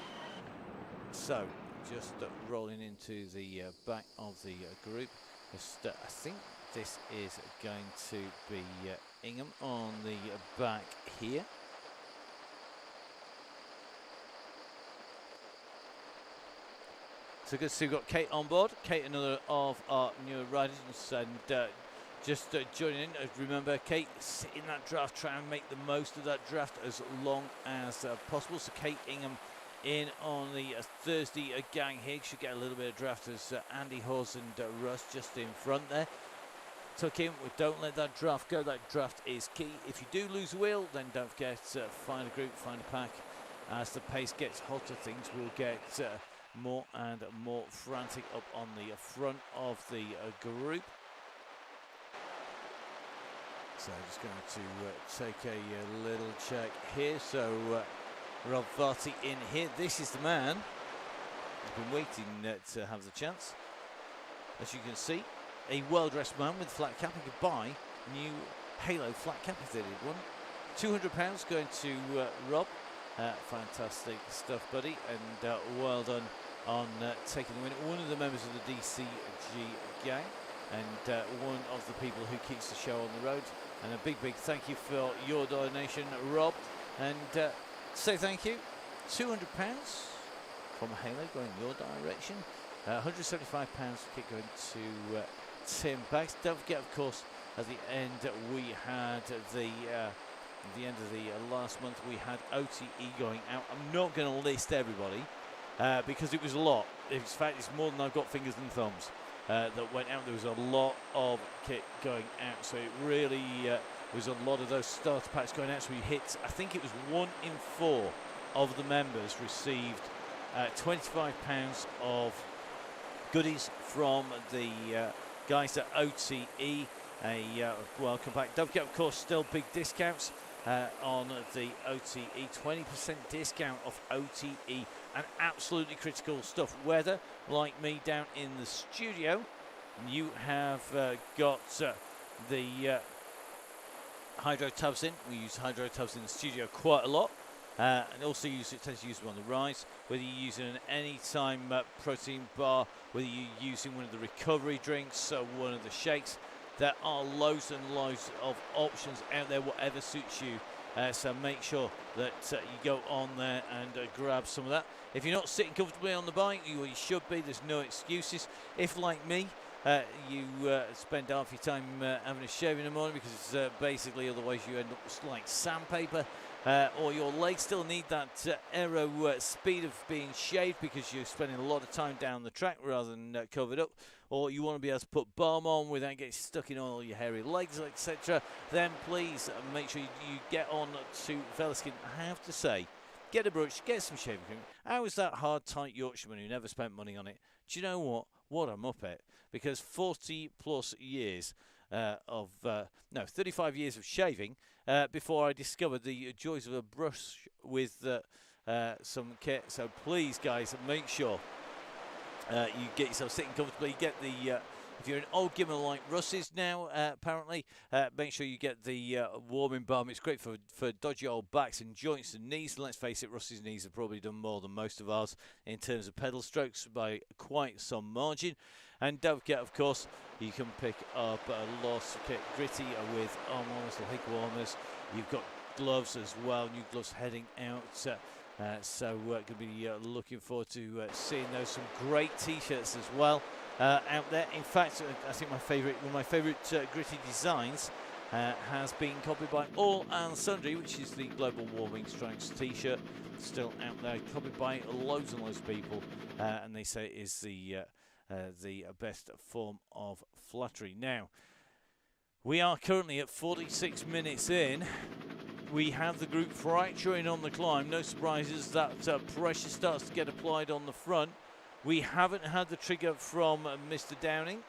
So, just rolling into the back of the group. Just, I think this is going to be Ingham on the back here. So good to see we've got Kate on board. Kate, another of our newer riders, and just joining in. Remember, Kate, sit in that draft, try and make the most of that draft as long as possible. So Kate Ingham in on the Thursday gang here. Should get a little bit of draft as Andy Hawes and Russ just in front there. Tuck in, don't let that draft go. That draft is key. If you do lose a wheel, then don't forget, find a group, find a pack. As the pace gets hotter, things will get more and more frantic up on the front of the group. So just going to take a little check here. So Rob Varty in here. This is the man who's been waiting to have the chance. As you can see, a well-dressed man with a flat cap. You could buy new Halo flat cap if they did one. £200 going to Rob. Fantastic stuff, buddy, and well done on taking the win. One of the members of the DCG gang, and one of the people who keeps the show on the road. And a big thank you for your donation, Rob. And say thank you. £200 from Halo going your direction. £175 kick going to Tim Baggs. Don't forget, of course, at the end we had at the end of the last month we had OTE going out. I'm not going to list everybody because it was a lot. In fact, it's more than I've got fingers and thumbs that went out. There was a lot of kit going out, so it really was a lot of those starter packs going out. So we hit, I think it was 1 in 4 of the members received £25 of goodies from the guys at OTE. Welcome back. Don't forget, of course, still big discounts on the OTE. 20% discount off OTE, and absolutely critical stuff. Whether, like me down in the studio, you have got the hydro tubs in. We use hydro tubs in the studio quite a lot. and also tends to use them on the rise. Whether you're using an anytime protein bar, whether you're using one of the recovery drinks, one of the shakes, there are loads and loads of options out there, whatever suits you. So make sure that you go on there and grab some of that. If you're not sitting comfortably on the bike, you should be. There's no excuses. If, like me, you spend half your time having a shave in the morning because basically otherwise you end up like sandpaper, or your legs still need that aero speed of being shaved because you're spending a lot of time down the track rather than covered up, or you want to be able to put balm on without getting stuck in all your hairy legs, etc., then please make sure you get on to Velaskin. I have to say, get a brush, get some shaving cream. How is that hard, tight Yorkshireman who never spent money on it? Do you know what? What I'm up at? Because 40 plus years 35 years of shaving before I discovered the joys of a brush with some kit. So please, guys, make sure you get yourself sitting comfortably. Get the if you're an old gimmer like Russ is now, apparently, make sure you get the warming balm. It's great for dodgy old backs and joints and knees. And let's face it, Russ's knees have probably done more than most of ours in terms of pedal strokes by quite some margin. And don't forget, of course, you can pick up a Lost Kit Gritty with arm warmers, the hip warmers. You've got gloves as well, new gloves heading out. So we're going to be looking forward to seeing those. Some great T-shirts as well out there. In fact, I think one of my favourite Gritty designs has been copied by All and Sundry, which is the Global Warming Strikes T-shirt. Still out there, copied by loads and loads of people, and they say it is the best form of flattery. Now, we are currently at 46 minutes in. We have the group fracturing on the climb. No surprises that pressure starts to get applied on the front. We haven't had the trigger from Mr. Downing.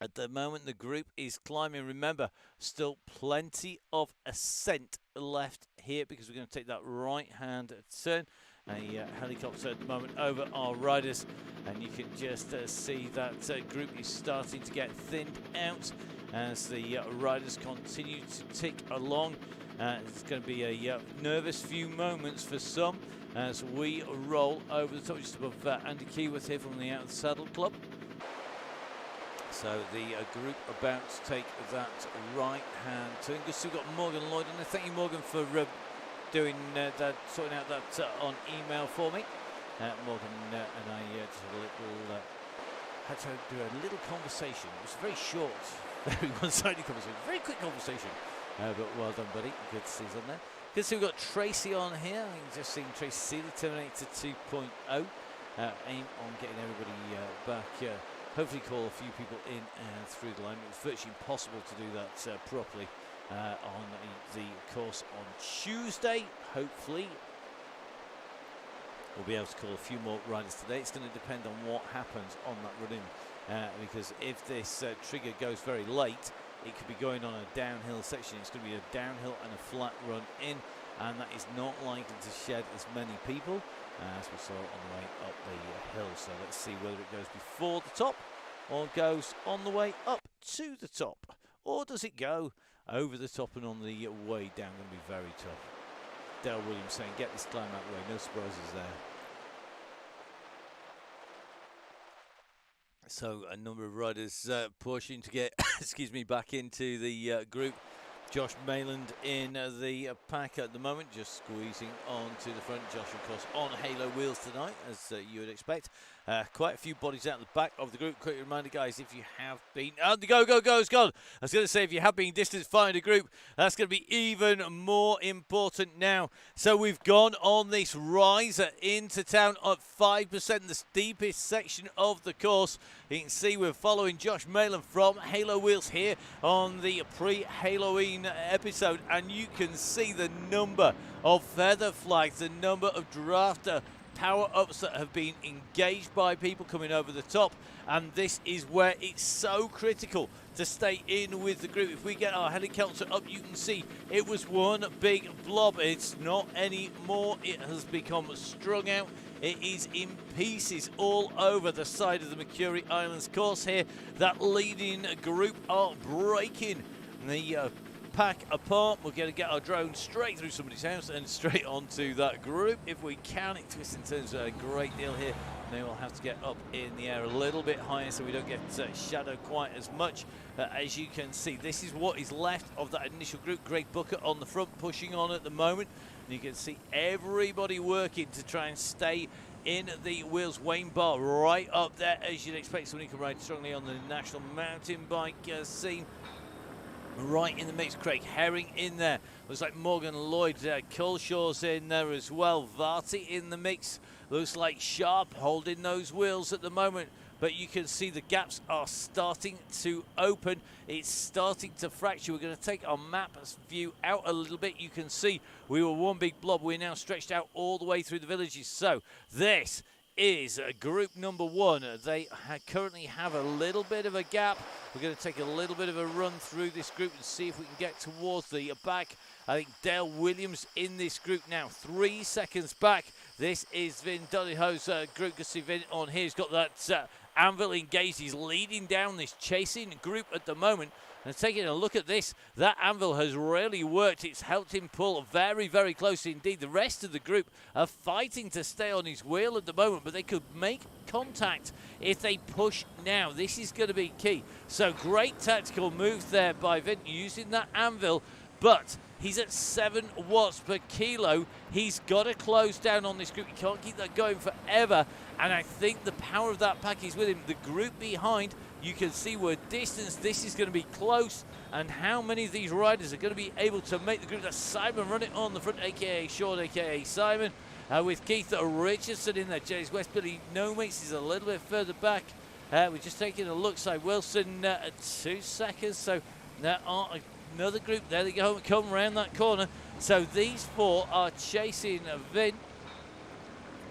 At the moment, the group is climbing. Remember, still plenty of ascent left here because we're going to take that right-hand turn. A helicopter at the moment over our riders, and you can just see that group is starting to get thinned out as the riders continue to tick along. It's going to be a nervous few moments for some as we roll over the top just above Andy Keyworth here from the Out of the Saddle Club. So the group about to take that right-hand turn. We've got Morgan Lloyd, and I thank you, Morgan, for doing that, sorting out that on email for me. Morgan and I just had to do a little conversation. It was very short, very one-sided conversation, very quick conversation. But well done, buddy. Good to see you on there. Good to see we've got Tracy on here. I think just seeing Tracy see the Terminator 2.0. Aim on getting everybody back. Hopefully call a few people in and through the line. It's virtually impossible to do that properly on the course on Tuesday. Hopefully we'll be able to call a few more riders today. It's going to depend on what happens on that run-in, because if this trigger goes very late, it could be going on a downhill section. It's going to be a downhill and a flat run in, and that is not likely to shed as many people as we saw on the way up the hill. So let's see whether it goes before the top or goes on the way up to the top, or does it go over the top and on the way down? Going to be very tough. Dale Williams saying, get this climb out of the way. No surprises there. So a number of riders pushing to get excuse me, back into the group. Josh Mayland in the pack at the moment, just squeezing on to the front. Josh, of course, on Halo wheels tonight, as you would expect. Quite a few bodies out the back of the group. Quick reminder, guys, if you have been... Oh, the go's gone! I was going to say, if you have been distance firing a group, that's going to be even more important now. So we've gone on this rise into town at 5%, the steepest section of the course. You can see we're following Josh Mayland from Halo Wheels here on the pre-Halloween episode, and you can see the number of feather flags, the number of draft power-ups that have been engaged by people coming over the top, and this is where it's so critical to stay in with the group. If we get our helicopter up, you can see it was one big blob. It's not anymore. It has become strung out. It is in pieces all over the side of the Mercury Islands course here. That leading group are breaking the pack apart. We're going to get our drone straight through somebody's house and straight onto that group. If we can, it twists and turns a great deal here. They will have to get up in the air a little bit higher so we don't get shadowed quite as much. As you can see, this is what is left of that initial group. Greg Booker on the front pushing on at the moment. And you can see everybody working to try and stay in the wheels. Wayne Barr right up there, as you'd expect. Somebody can ride strongly on the national mountain bike scene. Right in the mix, Craig Herring in there. Looks like Morgan Lloyd, Culshaw's in there as well. Varty in the mix. Looks like Sharp holding those wheels at the moment. But you can see the gaps are starting to open. It's starting to fracture. We're going to take our map view out a little bit. You can see we were one big blob. We're now stretched out all the way through the villages. So this is group number one. They currently have a little bit of a gap. We're going to take a little bit of a run through this group and see if we can get towards the back. I think Dale Williams in this group now, 3 seconds back. This is Vin Donahoe's group. You can see Vin on here. He's got that anvil engaged. He's leading down this chasing group at the moment. And taking a look at this, that anvil has really worked. It's helped him pull very, very close indeed. The rest of the group are fighting to stay on his wheel at the moment, but they could make contact if they push now. This is going to be key. So great tactical move there by Vin using that anvil, but he's at 7 watts per kilo. He's got to close down on this group. He can't keep that going forever. And I think the power of that pack is with him. The group behind, you can see we're distanced. This is going to be close. And how many of these riders are going to be able to make the group? That's Simon running on the front, a.k.a. Sean, a.k.a. Simon. With Keith Richardson in there. James West, Billy No Mates is a little bit further back. We're just taking a look. So Wilson at 2 seconds. So there are another group. There they go, come around that corner. So these 4 are chasing Vin.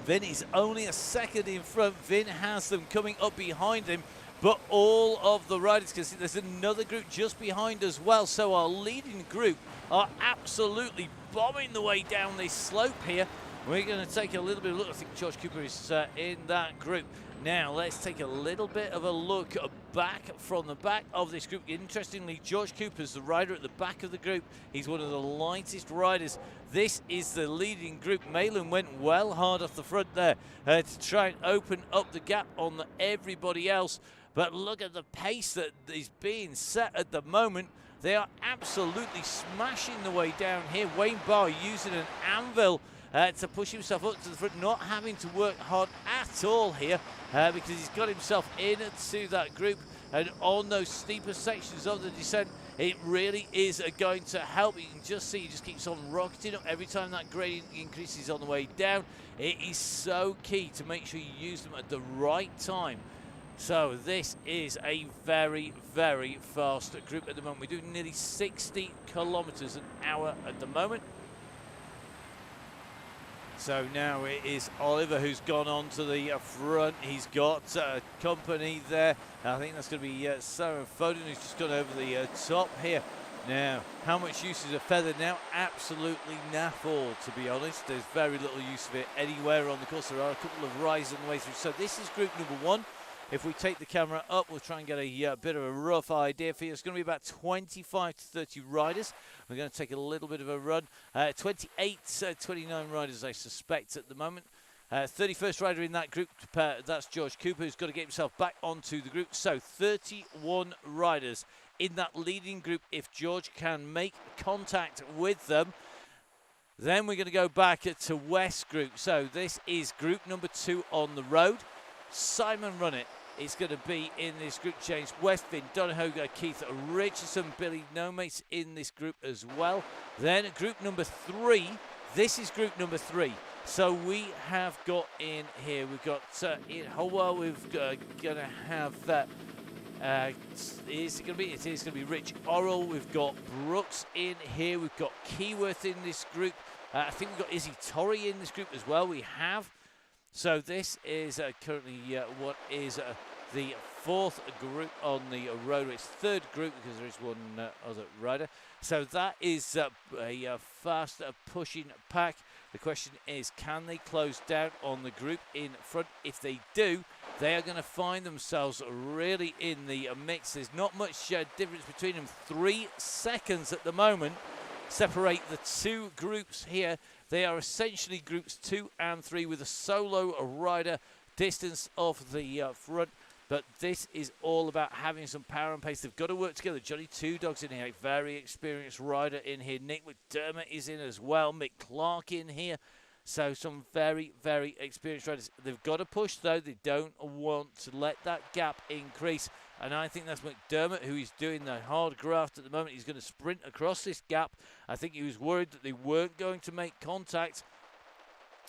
Vin is only a second in front. Vin has them coming up behind him. But all of the riders can see there's another group just behind as well. So our leading group are absolutely bombing the way down this slope here. We're going to take a little bit of a look. I think George Cooper is in that group. Now, let's take a little bit of a look back from the back of this group. Interestingly, George Cooper's the rider at the back of the group. He's one of the lightest riders. This is the leading group. Malin went well hard off the front there to try and open up the gap on everybody else. But look at the pace that is being set at the moment. They are absolutely smashing the way down here. Wayne Barr using an anvil to push himself up to the front, not having to work hard at all here because he's got himself into that group. And on those steeper sections of the descent, it really is going to help. You can just see he just keeps on rocketing up every time that gradient increases on the way down. It is so key to make sure you use them at the right time. So this is a very, very fast group at the moment. We're doing nearly 60 kilometers an hour at the moment. So now it is Oliver who's gone on to the front. He's got company there. I think that's going to be Sarah Foden who's just gone over the top here. Now, how much use is a feather now? Absolutely naff all, to be honest. There's very little use of it anywhere on the course. There are a couple of rides on the way through. So this is group number 1. If we take the camera up, we'll try and get a bit of a rough idea for you. It's going to be about 25 to 30 riders. We're going to take a little bit of a run. 28, 29 riders, I suspect, at the moment. 31st rider in that group, that's George Cooper, who's got to get himself back onto the group. So 31 riders in that leading group. If George can make contact with them, then we're going to go back to West group. So this is group number 2 on the road. Simon Runnett is going to be in this group. James West, Vin Donahoe, Keith Richardson, Billy No Mates in this group as well. Then group number 3. This is group number 3. So we have got in here. We've got in Howell. We've going to have that. It is going to be Rich Orrell. We've got Brooks in here. We've got Keyworth in this group. I think we've got Izzy Torrey in this group as well. We have. So this is currently what is the 4th group on the road. It's 3rd group because there is one other rider. So that is a fast pushing pack. The question is, can they close down on the group in front? If they do, they are going to find themselves really in the mix. There's not much difference between them. 3 seconds at the moment separate the two groups here. They are essentially groups 2 and 3 with a solo rider distance off the front. But this is all about having some power and pace. They've got to work together. Johnny Two Dogs in here, a very experienced rider in here. Nick McDermott is in as well. Mick Clark in here. So some very, very experienced riders. They've got to push, though. They don't want to let that gap increase. And I think that's McDermott who is doing the hard graft at the moment. He's going to sprint across this gap. I think he was worried that they weren't going to make contact.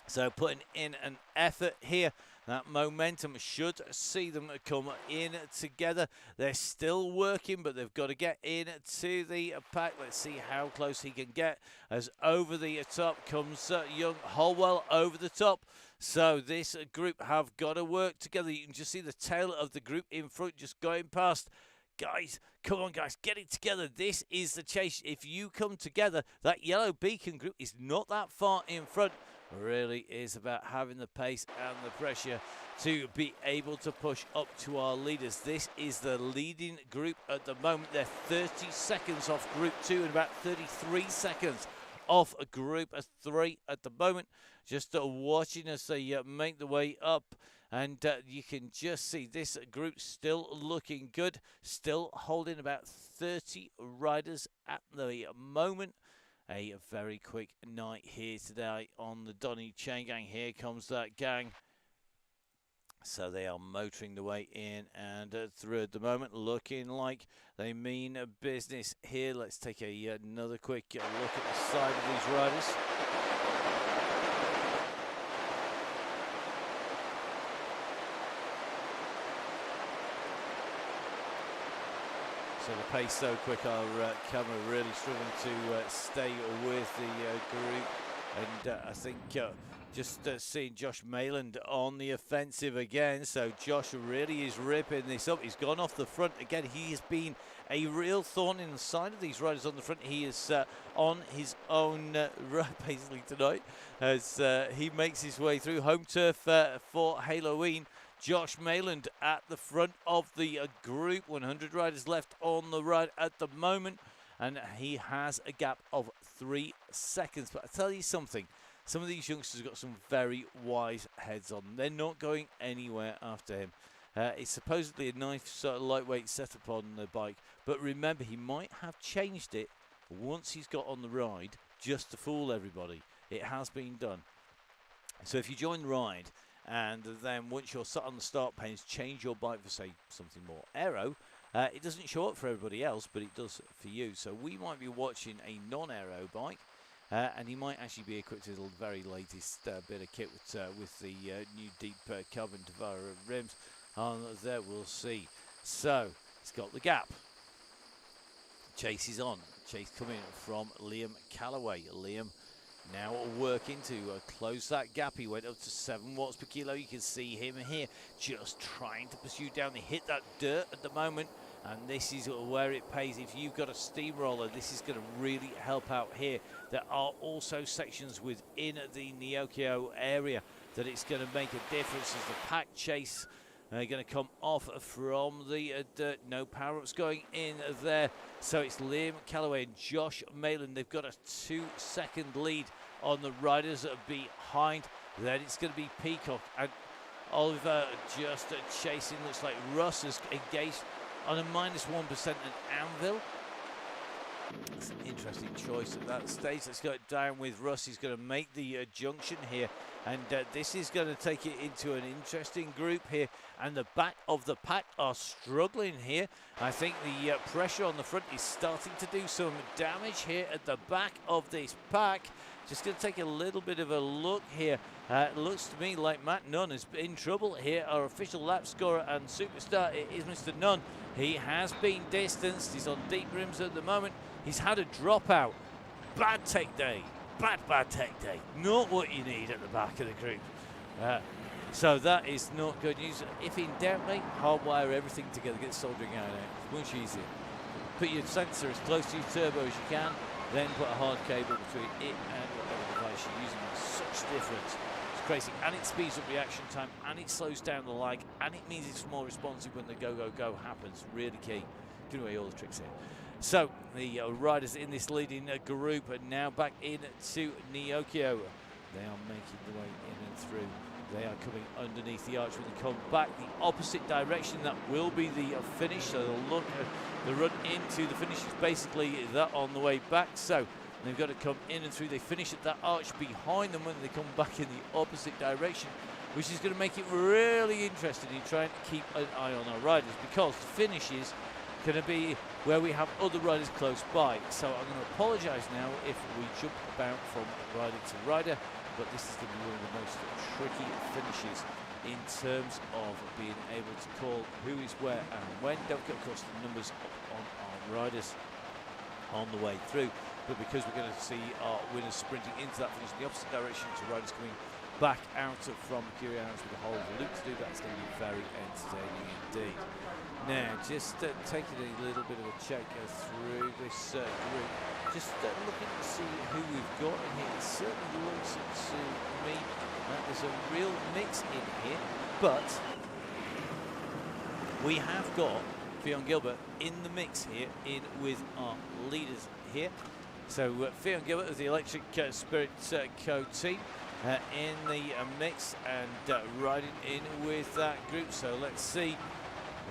So putting in an effort here. That momentum should see them come in together. They're still working, but they've got to get into the pack. Let's see how close he can get. As over the top comes young Holwell over the top. So this group have got to work together. You can just see the tail of the group in front just going past. Guys, come on, guys, get it together. This is the chase. If you come together, that yellow beacon group is not that far in front. Really is about having the pace and the pressure to be able to push up to our leaders. This is the leading group at the moment. They're 30 seconds off group 2 and about 33 seconds off a group 3 at the moment. Just watching as they make the way up. And you can just see this group still looking good. Still holding about 30 riders at the moment. A very quick night here today on the Donny Chaingang. Here comes that gang. So they are motoring the way in and through at the moment, looking like they mean business here. Let's take another quick look at the side of these riders. So the pace so quick, our camera really struggling to stay with the group. And I think just seeing Josh Mayland on the offensive again. So Josh really is ripping this up. He's gone off the front again. He has been a real thorn in the side of these riders on the front. He is on his own basically tonight as he makes his way through home turf for Halloween. Josh Mayland at the front of the group. 100 riders left on the ride at the moment. And he has a gap of 3 seconds. But I tell you something. Some of these youngsters have got some very wise heads on them. They're not going anywhere after him. It's supposedly a nice sort of lightweight setup on the bike. But remember, he might have changed it once he's got on the ride just to fool everybody. It has been done. So if you join the ride, and then once you're sat on the start panes, change your bike for, say, something more aero. It doesn't show up for everybody else, but it does for you. So we might be watching a non-aero bike, and he might actually be equipped with the very latest bit of kit with the new deep carbon Tavara rims on there. We'll see. So he's got the gap. Chase is on. Chase coming from Liam Callaway. Liam now working to close that gap. He went up to 7 watts per kilo. You can see him here just trying to pursue down. They hit that dirt at the moment, and this is where it pays. If you've got a steamroller, this is going to really help out here. There are also sections within the Neokyo area that it's going to make a difference as the pack chase going to come off from the dirt. No power-ups going in there. So it's Liam Callaway and Josh Mayland. They've got a 2-second lead on the riders behind. Then it's going to be Peacock and Oliver just chasing. Looks like Russ has engaged on a -1% at Anvil. It's an interesting choice at that stage. Let's go down with Russ. He's going to make the junction here. And this is going to take it into an interesting group here. And the back of the pack are struggling here. I think the pressure on the front is starting to do some damage here at the back of this pack. Just going to take a little bit of a look here. It looks to me like Matt Nunn is in trouble here. Our official lap scorer and superstar is Mr. Nunn. He has been distanced. He's on deep rims at the moment. He's had a dropout. Bad tech day. Bad tech day. Not what you need at the back of the group. So that is not good news. If in doubt, mate, hardwire everything together. Get soldering out there. It's much easier. Put your sensor as close to your turbo as you can. Then put a hard cable between it and whatever device you're using. So much difference. It's crazy, and it speeds up reaction time, and it slows down the lag, and it means it's more responsive when the go happens. Really key. Giving away all the tricks here. So the riders in this leading group are now back into Neokyo. They are making the way in and through. They are coming underneath the arch when they come back the opposite direction. That will be the finish. So they'll look at the run into the finish is basically that on the way back. So they've got to come in and through. They finish at that arch behind them when they come back in the opposite direction, which is going to make it really interesting in trying to keep an eye on our riders, because the finish is going to be where we have other riders close by. So I'm going to apologise now if we jump about from rider to rider, but this is going to be one of the most tricky finishes in terms of being able to call who is where and when. Don't get, of course, the numbers on our riders on the way through, but because we're going to see our winners sprinting into that finish in the opposite direction to riders coming back out from Kirianos with a whole loop to do, that's going to be very entertaining indeed. Now, just taking a little bit of a check through this group, just looking to see who we've got in here. It certainly looks to me that there's a real mix in here, but we have got Fionn Gilbert in the mix here, in with our leaders here. So Fionn Gilbert of the Electric Spirit Co team in the mix and riding in with that group. So let's see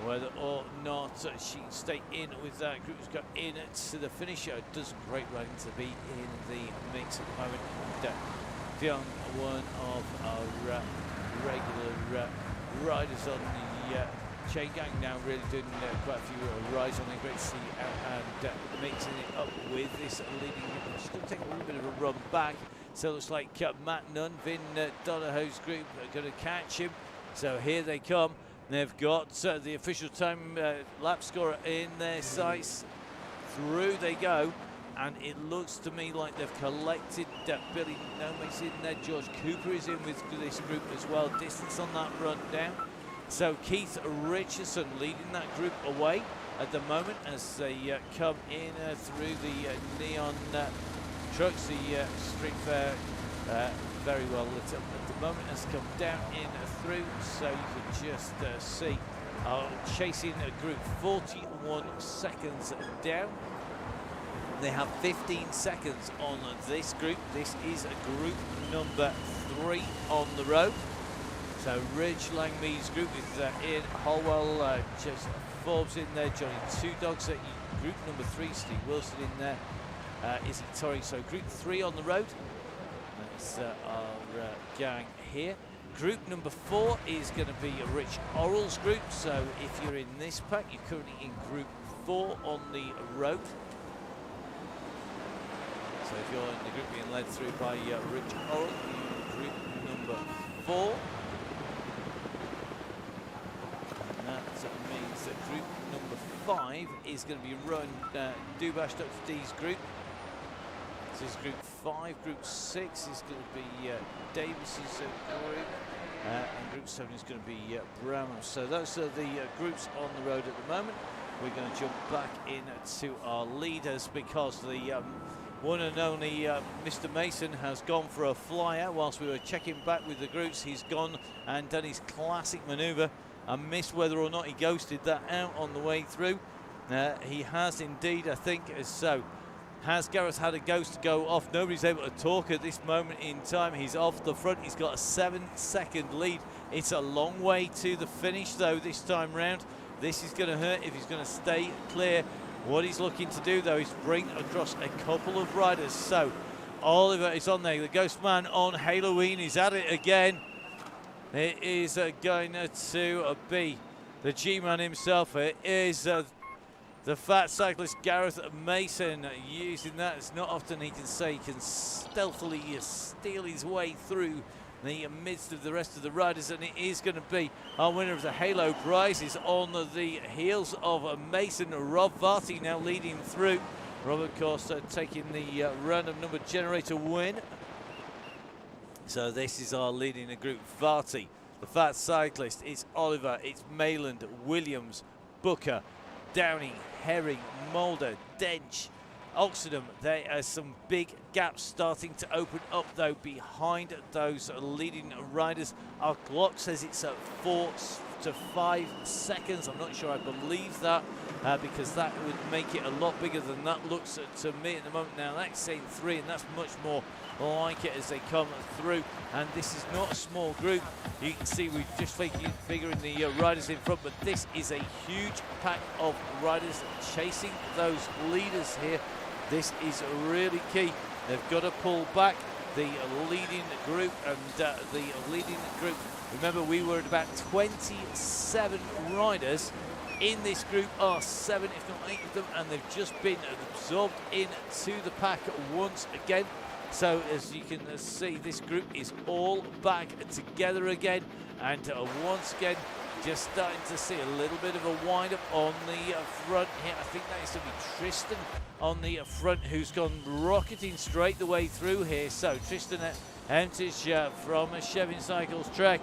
whether or not she can stay in with that group who's got in to the finish. Does great riding to be in the mix at the moment. Fionn, one of our regular riders on the Chaingang, now really doing quite a few rides on there. Great to see and mixing it up with this leading group. She's going to take a little bit of a run back. So it looks like Matt Nunn, Vin Donahoe's group are going to catch him. So here they come. They've got the official time lap scorer in their sights. Through they go, and it looks to me like they've collected Billy Nome's in there. George Cooper is in with this group as well. Distance on that run down. So Keith Richardson leading that group away at the moment as they come in through the neon trucks. The street fair very well lit up at the moment, has come down in through, so you can just see chasing a group 41 seconds down. They have 15 seconds on this group. This is a group number 3 on the road. So Ridge Langmead's group is in, Holwell, Joseph Forbes in there, Johnny Two Dogs at group number 3, Steve Wilson in there, Izzy Torrey. So group 3 on the road. That's our gang here. Group number 4 is going to be a Rich Orrell's group. So if you're in this pack, you're currently in group 4 on the road. So if you're in the group being led through by Rich Orrell, you're in group number 4. And that means that group number 5 is going to be run Dubash Dr. D's group. This is group 5. Group 6 is going to be Davis's group, and group 7 is going to be Bramham. So those are the groups on the road at the moment. We're going to jump back into our leaders because the one and only Mr. Mason has gone for a flyer. Whilst we were checking back with the groups, he's gone and done his classic manoeuvre and missed whether or not he ghosted that out on the way through. He has indeed, I think, as so. Has Gareth had a ghost go off? Nobody's able to talk at this moment in time. He's off the front. He's got a 7-second lead. It's a long way to the finish, though, this time round. This is going to hurt if he's going to stay clear. What he's looking to do, though, is bring across a couple of riders. So Oliver is on there. The Ghost Man on Halloween. He's at it again. It is going to be the G-Man himself. It is the fat cyclist Gareth Mason using that. It's not often he can say he can stealthily steal his way through the midst of the rest of the riders, and it is going to be our winner of the Halo prizes on the heels of Mason. Rob Varty now leading through. Rob, of course, taking the random number generator win. So this is our leading group. Varty, the fat cyclist, it's Oliver, it's Mayland, Williams, Booker, Downey, Herring, Mulder, Dench, Oxenham, there are some big gaps starting to open up though behind those leading riders. Our clock says it's at 4 to 5 seconds. I'm not sure I believe that because that would make it a lot bigger than that looks to me at the moment. Now that's saying 3, and that's much more like it as they come through. And this is not a small group. You can see we're just figuring the riders in front, but this is a huge pack of riders chasing those leaders here. This is really key. They've got to pull back the leading group, and the leading group, remember we were at about 27 riders. In this group are 7, if not 8 of them, and they've just been absorbed into the pack once again. So as you can see, this group is all back together again, and once again just starting to see a little bit of a wind up on the front here. I think that is going to be Tristan on the front, who's gone rocketing straight the way through here. So Tristan enters from Chevin Cycles Trek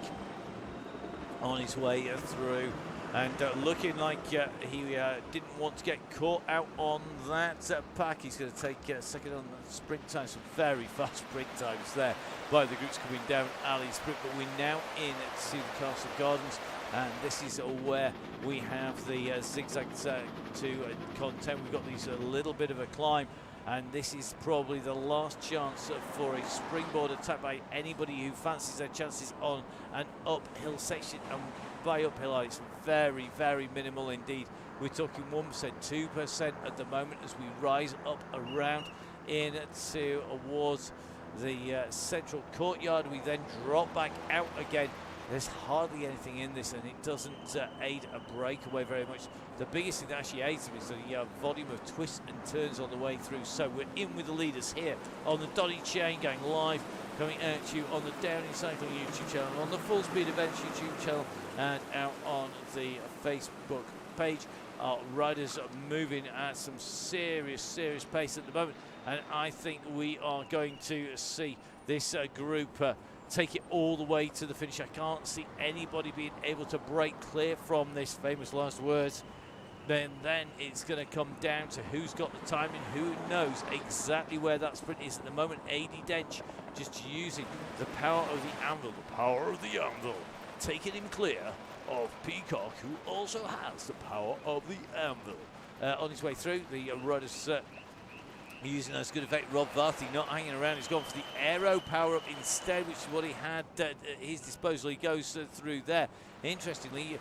on his way through, and looking like he didn't want to get caught out on that pack. He's going to take second on the sprint time. Some very fast sprint times there by the groups coming down Ali Sprint, but we're now in to the Castle Gardens, and this is where we have the zigzag to contend. We've got these a little bit of a climb, and this is probably the last chance for a springboard attack by anybody who fancies their chances on an uphill section. And by uphill, it's very, very minimal indeed. We're talking 1%, 2% at the moment as we rise up around in towards the central courtyard. We then drop back out again. There's hardly anything in this, and it doesn't aid a breakaway very much. The biggest thing that actually aids them is the volume of twists and turns on the way through. So we're in with the leaders here on the Donny Chaingang live, coming at you on the Downey Cycling YouTube channel, on the Full Speed Events YouTube channel, and out on the Facebook page. Our riders are moving at some serious pace at the moment, and I think we are going to see this group take it all the way to the finish. I can't see anybody being able to break clear from this famous last words. Then it's going to come down to who's got the time and who knows exactly where that sprint is at the moment. AD Dench just using the power of the anvil, taking him clear of Peacock, who also has the power of the anvil. On his way through, the riders using as good effect. Rob Varty not hanging around. He's gone for the aero power up instead, which is what he had at his disposal. He goes through there. Interestingly,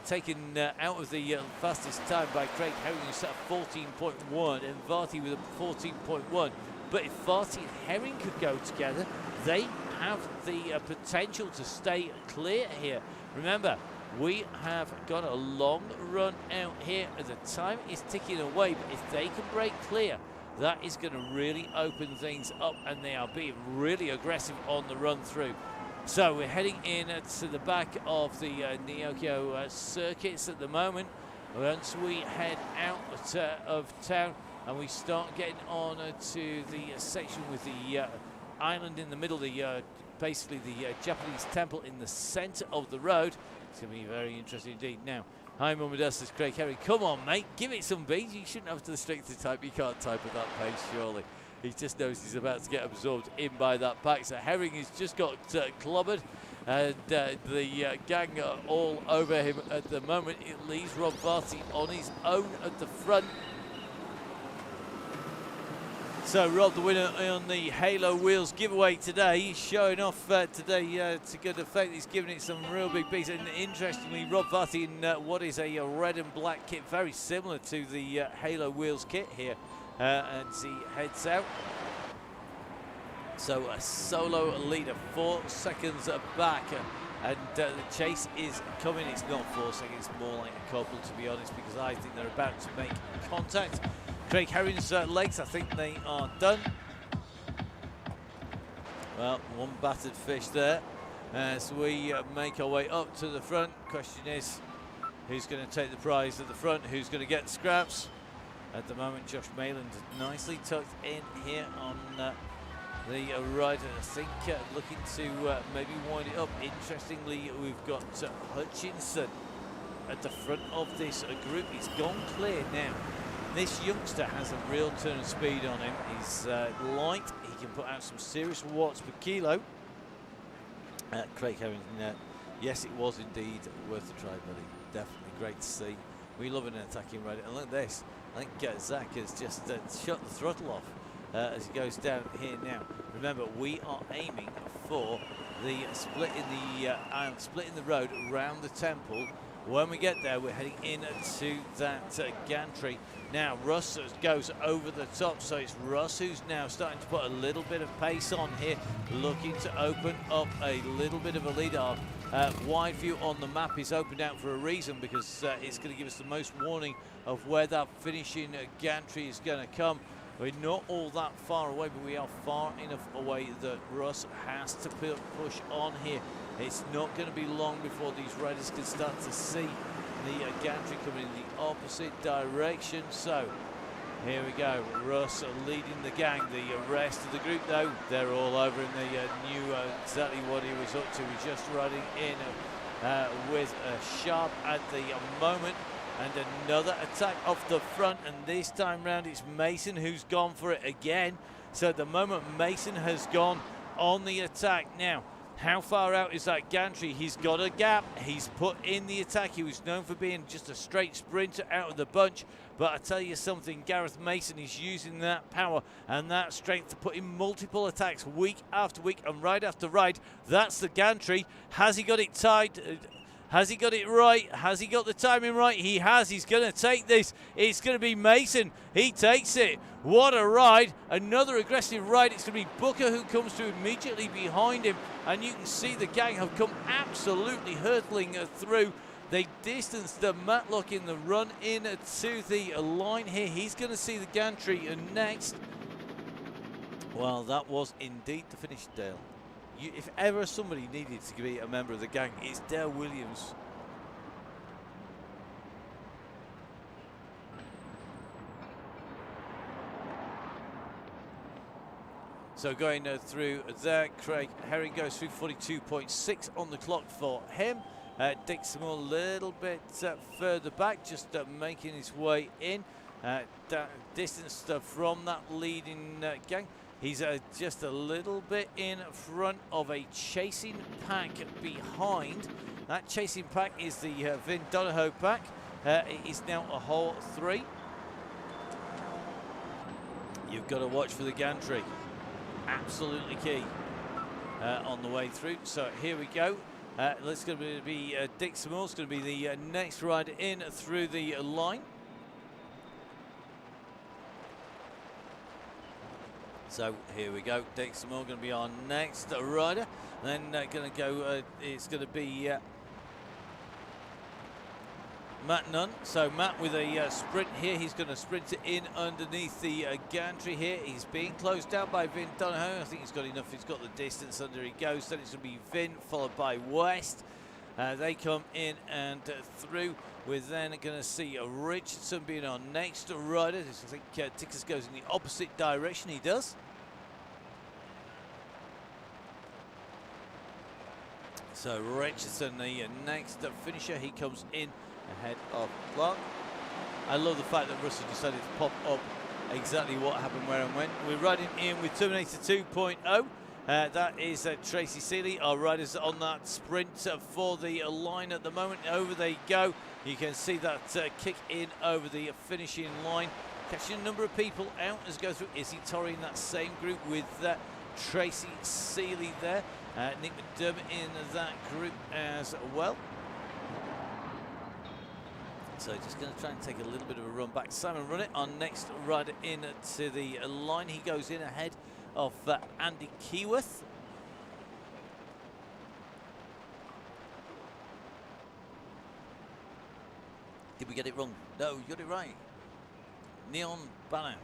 taken out of the fastest time by Craig Herring, who set a 14.1, and Varty with a 14.1. But if Varty and Herring could go together, they have the potential to stay clear here. Remember, we have got a long run out here, and the time is ticking away, but if they can break clear, that is going to really open things up, and they are being really aggressive on the run through. So we're heading in to the back of the Neokyo circuits at the moment. Once we head out of town and we start getting on to the section with the island in the middle, the basically the Japanese temple in the center of the road, it's going to be very interesting indeed. Now, hi, Mum and Dust, it's Craig Herring. Come on, mate, give it some beans. You shouldn't have the strength to type. You can't type at that pace, surely. He just knows he's about to get absorbed in by that pack. So Herring has just got clobbered, and the gang are all over him at the moment. It leaves Rob Varty on his own at the front. So Rob, the winner on the Halo Wheels giveaway today, he's showing off today to good effect. He's giving it some real big beats. And interestingly, Rob Varty in what is a red and black kit, very similar to the Halo Wheels kit here. And he heads out. So a solo leader, 4 seconds back, and the chase is coming. It's not 4 seconds, it's more like a couple, to be honest, because I think they're about to make contact. Craig Herring's legs, I think they are done. Well, one battered fish there. As we make our way up to the front, question is, who's going to take the prize at the front? Who's going to get the scraps? At the moment, Josh Mayland nicely tucked in here on the right, and I think looking to maybe wind it up. Interestingly, we've got Hutchinson at the front of this group. He's gone clear now This youngster has a real turn of speed on him. He's light. He can put out some serious watts per kilo. Craig Herring, yes, it was indeed worth a try, buddy. Definitely great to see. We love an attacking rider. And look at this. I think Zach has just shut the throttle off as he goes down here now. Remember, we are aiming for the split in the road around the temple. When we get there, we're heading into that gantry. Now, Russ goes over the top, so it's Russ who's now starting to put a little bit of pace on here, looking to open up a little bit of a lead. Our wide view on the map is opened out for a reason, because it's going to give us the most warning of where that finishing gantry is going to come. We're not all that far away, but we are far enough away that Russ has to push on here. It's not going to be long before these riders can start to see the gantry coming in the opposite direction. So here we go, Russ leading the gang. The rest of the group, though, they're all over, and they knew exactly what he was up to. He's just riding in with a Sharp at the moment. And another attack off the front, and this time round it's Mason who's gone for it again. So at the moment, Mason has gone on the attack. Now, how far out is that gantry? He's got a gap. He's put in the attack. He was known for being just a straight sprinter out of the bunch. But I tell you something, Gareth Mason is using that power and that strength to put in multiple attacks week after week and ride after ride. That's the gantry. Has he got it tied? Has he got it right? Has he got the timing right? He has. He's going to take this. It's going to be Mason. He takes it. What a ride. Another aggressive ride. It's going to be Booker who comes through immediately behind him. And you can see the gang have come absolutely hurtling through. They distanced the Matlock in the run in to the line here. He's going to see the gantry next. Well, that was indeed the finish, Dale. If ever somebody needed to be a member of the gang, it's Dale Williams. So going through there, Craig Herring goes through 42.6 on the clock for him. Dick Samore a little bit further back, just making his way in. Distance from that leading gang. He's just a little bit in front of a chasing pack behind. That chasing pack is the Vin Donahoe pack. It is now a hole 3. You've got to watch for the gantry. Absolutely key on the way through. So here we go. That's going to be Dick Samore's going to be the next rider in through the line. So here we go. Dick Samore going to be our next rider. Then going to go. It's going to be Matt Nunn. So Matt with a sprint here. He's going to sprint it in underneath the gantry here. He's being closed down by Vin Donahoe. I think he's got enough. He's got the distance. Under he goes. Then it's going to be Vin followed by West. They come in and through. We're then going to see Richardson being our next rider. I think Tickers goes in the opposite direction. He does. So Richardson, the next finisher, he comes in ahead of Clark. I love the fact that Russell decided to pop up exactly what happened, where and when. We're riding in with Terminator 2.0. That is Tracy Seeley. Our riders on that sprint for the line at the moment. Over they go. You can see that kick in over the finishing line. Catching a number of people out as go through. Izzy Torrey in that same group with Tracy Seeley there. Nick McDermott in that group as well. So just going to try and take a little bit of a run back. Simon Runnett, our next rider in to the line. He goes in ahead of Andy Keyworth. Did we get it wrong? No, you got it right. Neon Banner.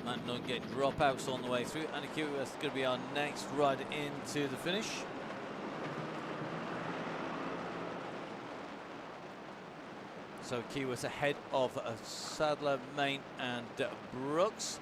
Matt Nunn getting dropouts on the way through. Andy Keyworth is going to be our next rider into the finish. So Keyworth ahead of Sadler, Main and Brooks.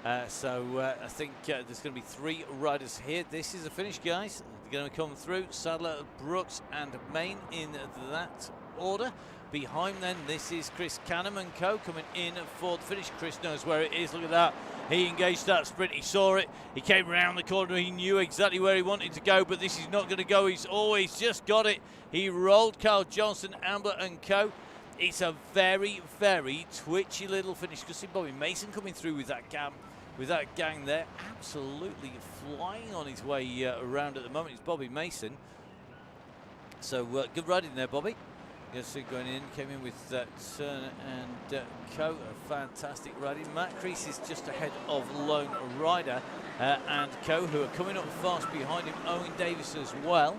I think there's going to be 3 riders here. This is the finish, guys. They're going to come through. Sadler, Brooks and Main in that order. Behind then, this is Chris Canham and Co. coming in for the finish. Chris knows where it is. Look at that. He engaged that sprint. He saw it. He came round the corner. He knew exactly where he wanted to go, but this is not going to go. He's always just got it. He rolled Carl Johnson, Ambler and Co. It's a very, very twitchy little finish. You can see Bobby Mason coming through with that gang there. Absolutely flying on his way around at the moment. It's Bobby Mason. So good riding there, Bobby. Yes, going in, came in with Turner and Co. Fantastic riding. Matt Crease is just ahead of Lone Rider and Co. who are coming up fast behind him. Owen Davis as well.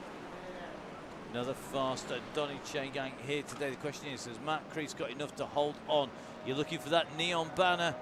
Another fast Donny Chaingang here today. The question is, has Matt Crease got enough to hold on? You're looking for that neon banner.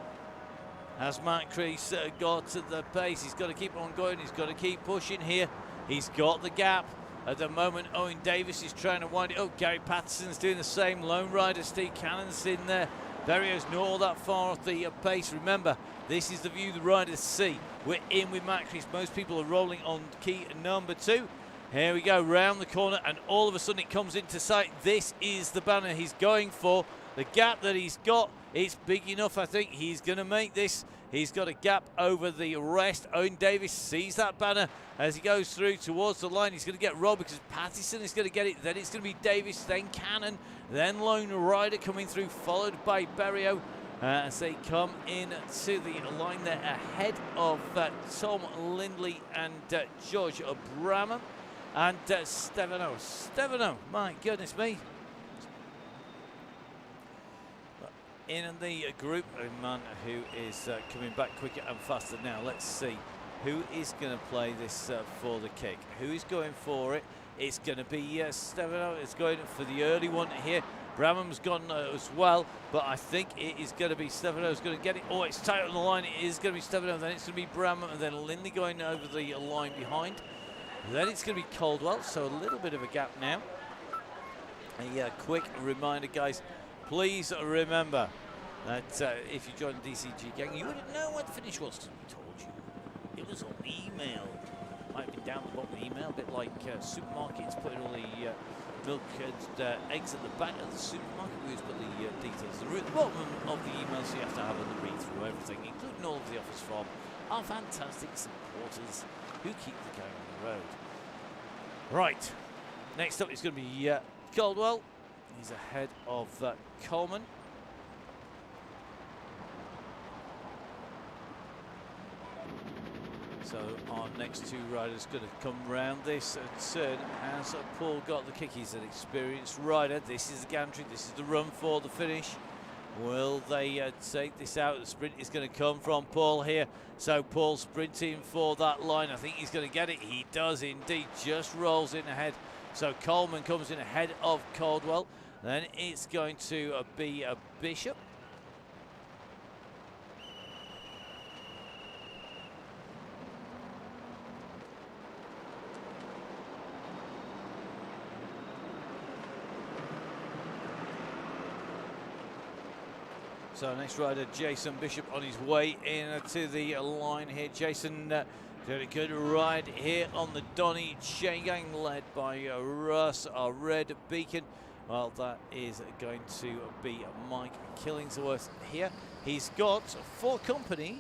Has Matt Crease got the pace? He's got to keep on going. He's got to keep pushing here. He's got the gap. At the moment, Owen Davis is trying to wind it up. Gary Patterson's doing the same. Lone Rider, Steve Cannon's in there. Berrio's not all that far off the pace. Remember, this is the view the riders see. We're in with Matt Crease. Most people are rolling on key number 2. Here we go, round the corner, and all of a sudden it comes into sight. This is the banner he's going for. The gap that he's got, it's big enough, I think. He's going to make this. He's got a gap over the rest. Owen Davis sees that banner as he goes through towards the line. He's going to get robbed because Pattison is going to get it. Then it's going to be Davis, then Cannon, then Lone Rider coming through, followed by Berrio as they come in to the line there ahead of Tom Lindley and George Bramham and Steveno. Steveno, my goodness me. In the group, a man who is coming back quicker and faster now. Let's see who is going to play this for the kick. Who is going for it? It's going to be Steveno. It's going for the early one here. Bramham's gone as well, but I think it is going to be Steveno who's going to get it. Oh, it's tight on the line. It is going to be Steveno. Then it's going to be Bramham, and then Lindley going over the line behind. Then it's going to be Caldwell, so a little bit of a gap now. A quick reminder, guys. Please remember that if you join the DCG gang, you wouldn't know what the finish was. We told you. It was on email. Might have been down the bottom of the email, a bit like supermarkets putting all the milk and eggs at the back of the supermarket. We always put the details at the bottom of the email, so you have to have a read through everything, including all of the offers from our fantastic supporters who keep the gang on the road. Right. Next up is going to be Caldwell. He's ahead of Coleman. So our next two riders going to come round this turn. Has Paul got the kick? He's an experienced rider. This is the gantry. This is the run for the finish. Will they take this out? The sprint is going to come from Paul here. So Paul sprinting for that line. I think he's going to get it. He does indeed. Just rolls in ahead. So Coleman comes in ahead of Caldwell. Then it's going to be a Bishop. So next rider, Jason Bishop, on his way into the line here. Jason doing a good ride here on the Donny Chaingang, led by Russ, our red beacon. Well, that is going to be Mike Killingsworth here. He's got for company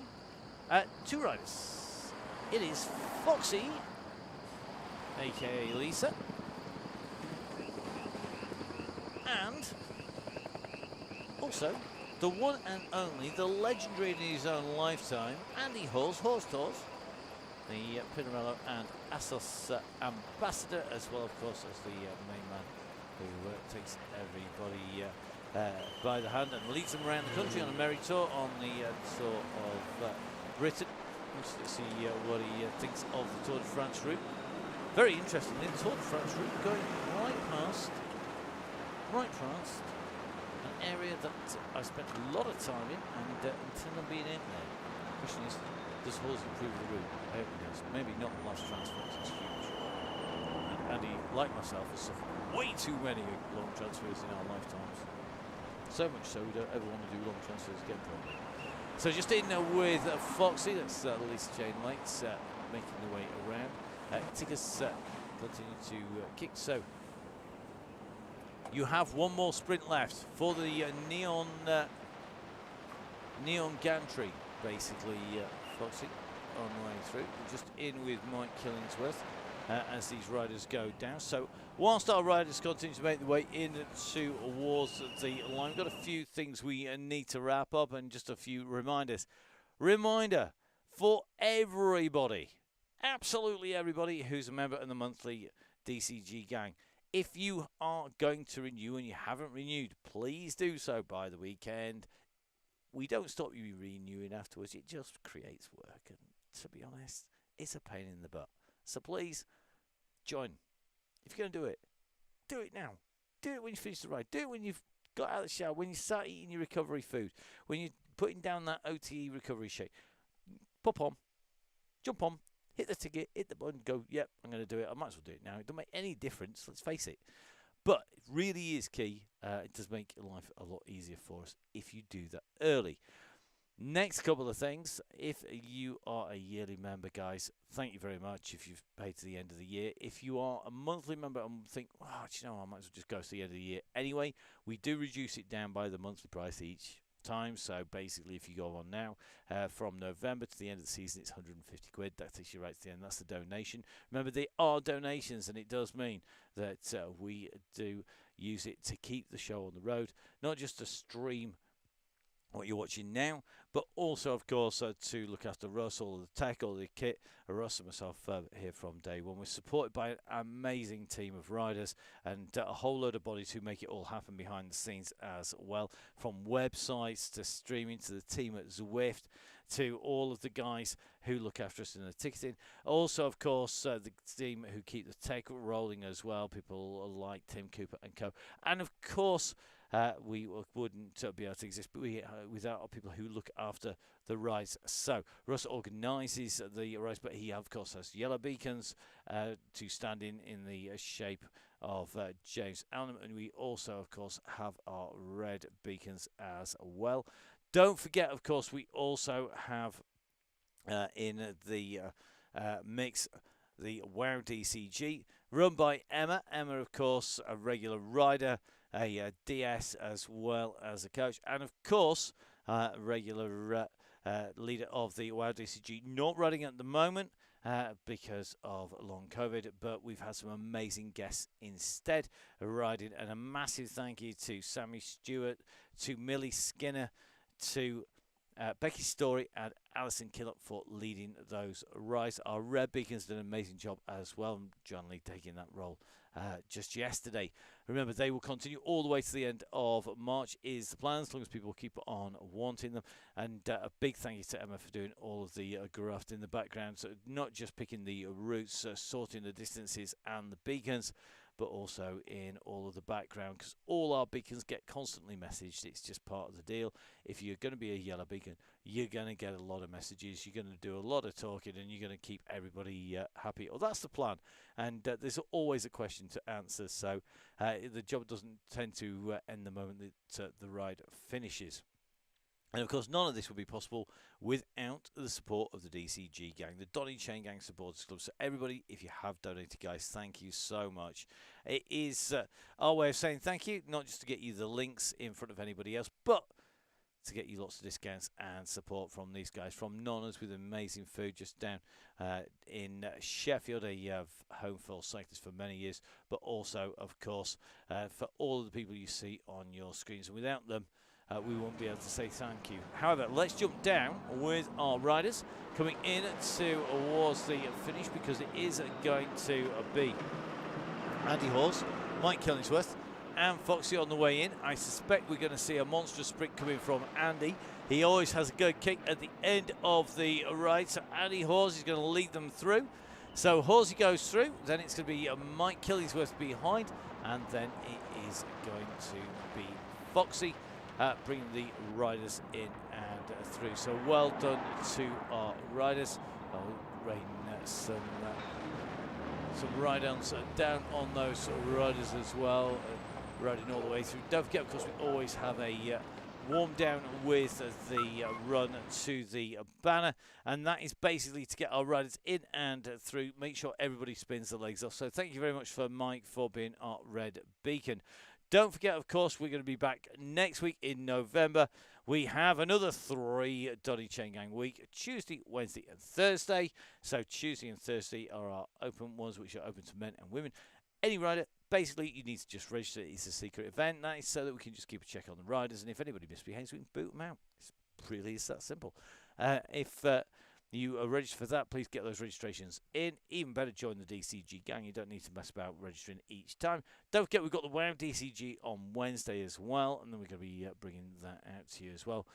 two riders. It is Foxy, aka Lisa, and also the one and only, the legendary in his own lifetime, Andy Hall's Horse Tours, the Pinarello and Assos ambassador, as well, of course, as the main man who takes everybody by the hand and leads them around the country on a merry tour on the Tour of Britain. Let's see what he thinks of the Tour de France route. Very interesting, the Tour de France route going right past an area that I spent a lot of time in and intend on being in there. The question is, does Hall's improve the route? I hope he does. Maybe not the last transfer, it's huge. And he, like myself, has suffered way too many long transfers in our lifetimes. So much so we don't ever want to do long transfers again, probably. So just in with Foxy, that's Lisa Jane Lights making the way around. Take us continue to kick. So you have one more sprint left for the neon gantry, basically. Foxy on the way through. We're just in with Mike Killingsworth as these riders go down. So whilst our riders continue to make their way in towards the line, we've got a few things we need to wrap up and just a few reminders. Reminder for everybody, absolutely everybody who's a member of the monthly DCG gang. If you are going to renew and you haven't renewed, please do so by the weekend. We don't stop you renewing afterwards. It just creates work. And to be honest, it's a pain in the butt. So please, join. If you're going to do it now. Do it when you finish the ride. Do it when you've got out of the shower, when you start eating your recovery food, when you're putting down that OTE recovery shake. Pop on, jump on, hit the ticket, hit the button, go, yep, I'm going to do it. I might as well do it now. It don't make any difference, let's face it. But it really is key. It does make life a lot easier for us if you do that early. Next couple of things. If you are a yearly member, guys, thank you very much if you've paid to the end of the year. If you are a monthly member and think, oh, do you know, I might as well just go to the end of the year. Anyway, we do reduce it down by the monthly price each time. So basically, if you go on now, from November to the end of the season, it's 150 quid. That takes you right to the end. That's the donation. Remember, they are donations, and it does mean that we do use it to keep the show on the road, not just to stream what you're watching now, but also, of course, to look after Russ, all the tech, all the kit. Russ and myself here from day one. We're supported by an amazing team of riders and a whole load of bodies who make it all happen behind the scenes as well, from websites to streaming to the team at Zwift to all of the guys who look after us in the ticketing. Also, of course, the team who keep the tech rolling as well, people like Tim Cooper and co. And, of course, we wouldn't be able to exist without people who look after the rides. So Russ organises the rides, but he of course has yellow beacons to stand in the shape of James Allen, and we also of course have our red beacons as well. Don't forget, of course, we also have in the mix the WOW DCG, run by Emma. Emma, of course, a regular rider, a DS as well as a coach, and of course regular leader of the WOW DCG, not running at the moment because of long COVID, but we've had some amazing guests instead riding, and a massive thank you to Sammy Stewart, to Millie Skinner, to Becky Story and Alison Killop for leading those rides. Our red beacons did an amazing job as well, John Lee taking that role just yesterday. Remember, they will continue all the way to the end of March is the plan, as long as people keep on wanting them. And a big thank you to Emma for doing all of the graft in the background, so not just picking the routes, sorting the distances and the beacons, but also in all of the background, because all our beacons get constantly messaged. It's just part of the deal. If you're going to be a yellow beacon, you're going to get a lot of messages, you're going to do a lot of talking, and you're going to keep everybody happy. Well, that's the plan, and there's always a question to answer, so the job doesn't tend to end the moment that the ride finishes. And of course, none of this would be possible without the support of the DCG gang, the Donny Chaingang Supporters Club. So everybody, if you have donated, guys, thank you so much. It is our way of saying thank you, not just to get you the links in front of anybody else, but to get you lots of discounts and support from these guys, from Nonnas with amazing food just down in Sheffield, a home for cyclists for many years, but also, of course, for all of the people you see on your screens. And without them, we won't be able to say thank you. However, let's jump down with our riders coming in towards the finish, because it is going to be Andy Hawes, Mike Killingsworth and Foxy on the way in. I suspect we're going to see a monstrous sprint coming from Andy. He always has a good kick at the end of the ride, so Andy Hawes is going to lead them through. So Horsey goes through, then it's going to be Mike Killingsworth behind, and then it is going to be Foxy bringing the riders in and through. So well done to our riders. I'll rain some ride-ons down on those riders as well, riding all the way through. Don't forget, of course, we always have a warm down with the run to the banner, and that is basically to get our riders in and through, make sure everybody spins the legs off. So thank you very much for Mike for being our red beacon. Don't forget, of course, we're going to be back next week in November. We have another 3 Donny Chaingang week, Tuesday, Wednesday and Thursday. So Tuesday and Thursday are our open ones, which are open to men and women. Any rider, basically, you need to just register. It's a secret event. That is so that we can just keep a check on the riders. And if anybody misbehaves, we can boot them out. It's really that simple. If you are registered for that, please get those registrations in. Even better, join the DCG gang. You don't need to mess about registering each time. Don't forget, we've got the WOW DCG on Wednesday as well, and then we're going to be bringing that out to you as well.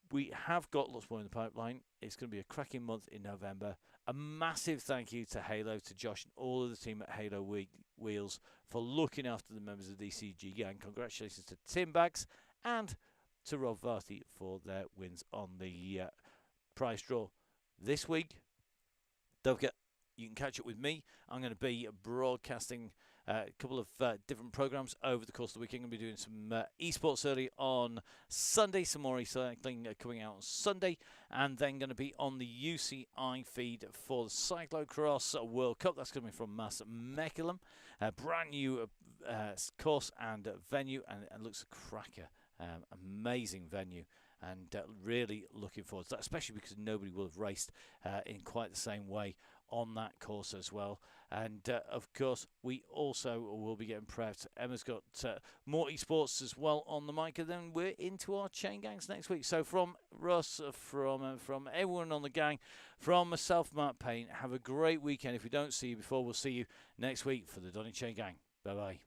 We have got lots more in the pipeline. It's going to be a cracking month in November. A massive thank you to Halo, to Josh, and all of the team at Halo Wheels for looking after the members of the DCG gang. Congratulations to Tim Bags and to Rob Varty for their wins on the prize draw this week. Don't forget, you can catch up with me. I'm going to be broadcasting a couple of different programs over the course of the weekend. I'm going to be doing some esports early on Sunday, some more e-cycling coming out on Sunday, and then going to be on the UCI feed for the Cyclocross World Cup. That's coming from Mass Mechalum, a brand new course and venue, and looks a cracker. Amazing venue, and really looking forward to that, especially because nobody will have raced in quite the same way on that course as well. And of course, we also will be getting prepped. Emma's got more esports as well on the mic, and then we're into our chain gangs next week. So from Russ, from everyone on the gang, from myself, Mark Payne, have a great weekend. If we don't see you before, we'll see you next week for the Donny Chain Gang. Bye bye.